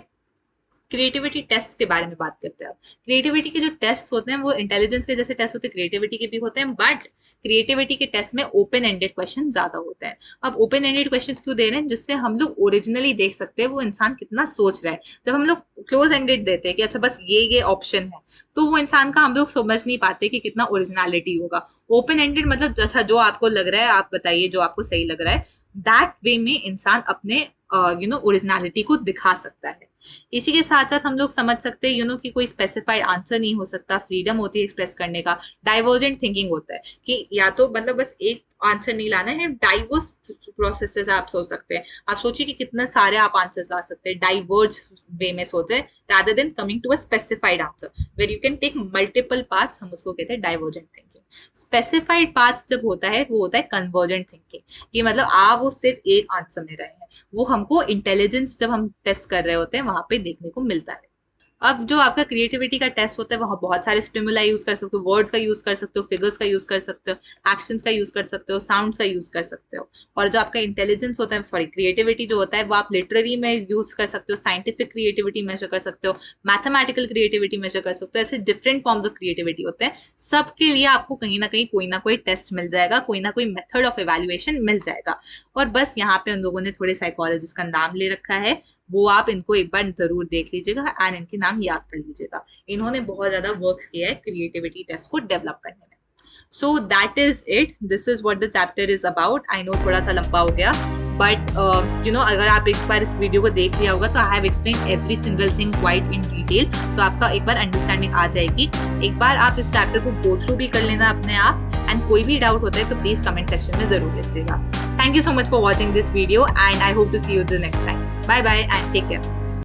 creativity test के बारे में बात करते हैं। अब क्रिएटिविटी के जो टेस्ट होते हैं वो इंटेलिजेंस के जैसे टेस्ट होते हैं, क्रिएटिविटी के भी होते हैं, बट क्रिएटिविटी के टेस्ट में ओपन एंडेड क्वेश्चन ज्यादा होते हैं। अब ओपन एंडेड क्वेश्चंस क्यों दे रहे हैं? जिससे हम लोग ओरिजिनली देख सकते हैं वो इंसान कितना सोच रहा है। जब हम लोग क्लोज एंडेड देते हैं कि अच्छा बस ये ऑप्शन है, तो वो इंसान का हम लोग समझ नहीं पाते कि कितना ओरिजिनलिटी होगा। ओपन एंडेड मतलब अच्छा जो आपको लग रहा है आप बताइए, जो आपको सही लग रहा है, दैट वे में इंसान अपने ओरिजिनलिटी को दिखा सकता है। इसी के साथ साथ हम लोग समझ सकते हैं कि कोई स्पेसिफाइड आंसर नहीं हो सकता, फ्रीडम होती है एक्सप्रेस करने का। डाइवर्जेंट थिंकिंग होता है कि या तो मतलब बस एक आंसर नहीं लाना है, डाइवर्स प्रोसेसेस आप सोच सकते हैं। आप सोचिए कि कितने सारे आप आंसर्स ला सकते हैं, डाइवर्ज वे में सोचे rather than coming to a specified answer where you can take multiple paths, हम उसको कहते हैं डाइवर्जेंट थिंकिंग। स्पेसिफाइड पाथ्स जब होता है वो होता है कन्वर्जेंट थिंकिंग, कि मतलब आप वो सिर्फ एक आंसर में रहे हैं, वो हमको इंटेलिजेंस जब हम टेस्ट कर रहे होते हैं वहां पे देखने को मिलता है। अब जो आपका क्रिएटिविटी का टेस्ट होता है वहाँ बहुत सारे स्टिमुलाई यूज कर सकते हो, वर्ड्स का यूज कर सकते हो, फिगर्स का यूज कर सकते हो, एक्शंस का यूज कर सकते हो, साउंड्स का यूज कर सकते हो। और जो आपका इंटेलिजेंस होता है, सॉरी क्रिएटिविटी जो होता है, वो आप लिटरेरी में यूज कर सकते हो, साइंटिफिक क्रिएटिविटी मेजर कर सकते हो, मैथमेटिकल क्रिएटिविटी मेजर कर सकते हो। ऐसे डिफरेंट फॉर्म्स ऑफ क्रिएटिविटी होते हैं। सबके लिए आपको कहीं ना कहीं कोई ना कोई टेस्ट मिल जाएगा, कोई ना कोई मेथड ऑफ इवेल्युएशन मिल जाएगा। और बस यहाँ पे उन लोगों ने थोड़े साइकोलॉजिस्ट का नाम ले रखा है, वो आप इनको एक बार जरूर देख लीजिएगा एंड इनके नाम याद कर लीजिएगा। इन्होंने बहुत ज्यादा वर्क किया है क्रिएटिविटी टेस्ट को डेवलप करने में। So that is it, this is what the chapter is about. I know थोड़ा सा लंबा हो गया, बट यू नो अगर आप एक बार इस वीडियो को देख लिया होगा तो I have explain every single thing quite in detail, तो आपका एक बार अंडरस्टैंडिंग आ जाएगी। एक बार आप इस चैप्टर को गो थ्रू भी कर लेना अपने आप, एंड कोई भी डाउट होता है तो प्लीज कमेंट सेक्शन में जरूर लिख देगा। Thank you so much for watching this video and I hope to see you the next time. Bye bye and take care.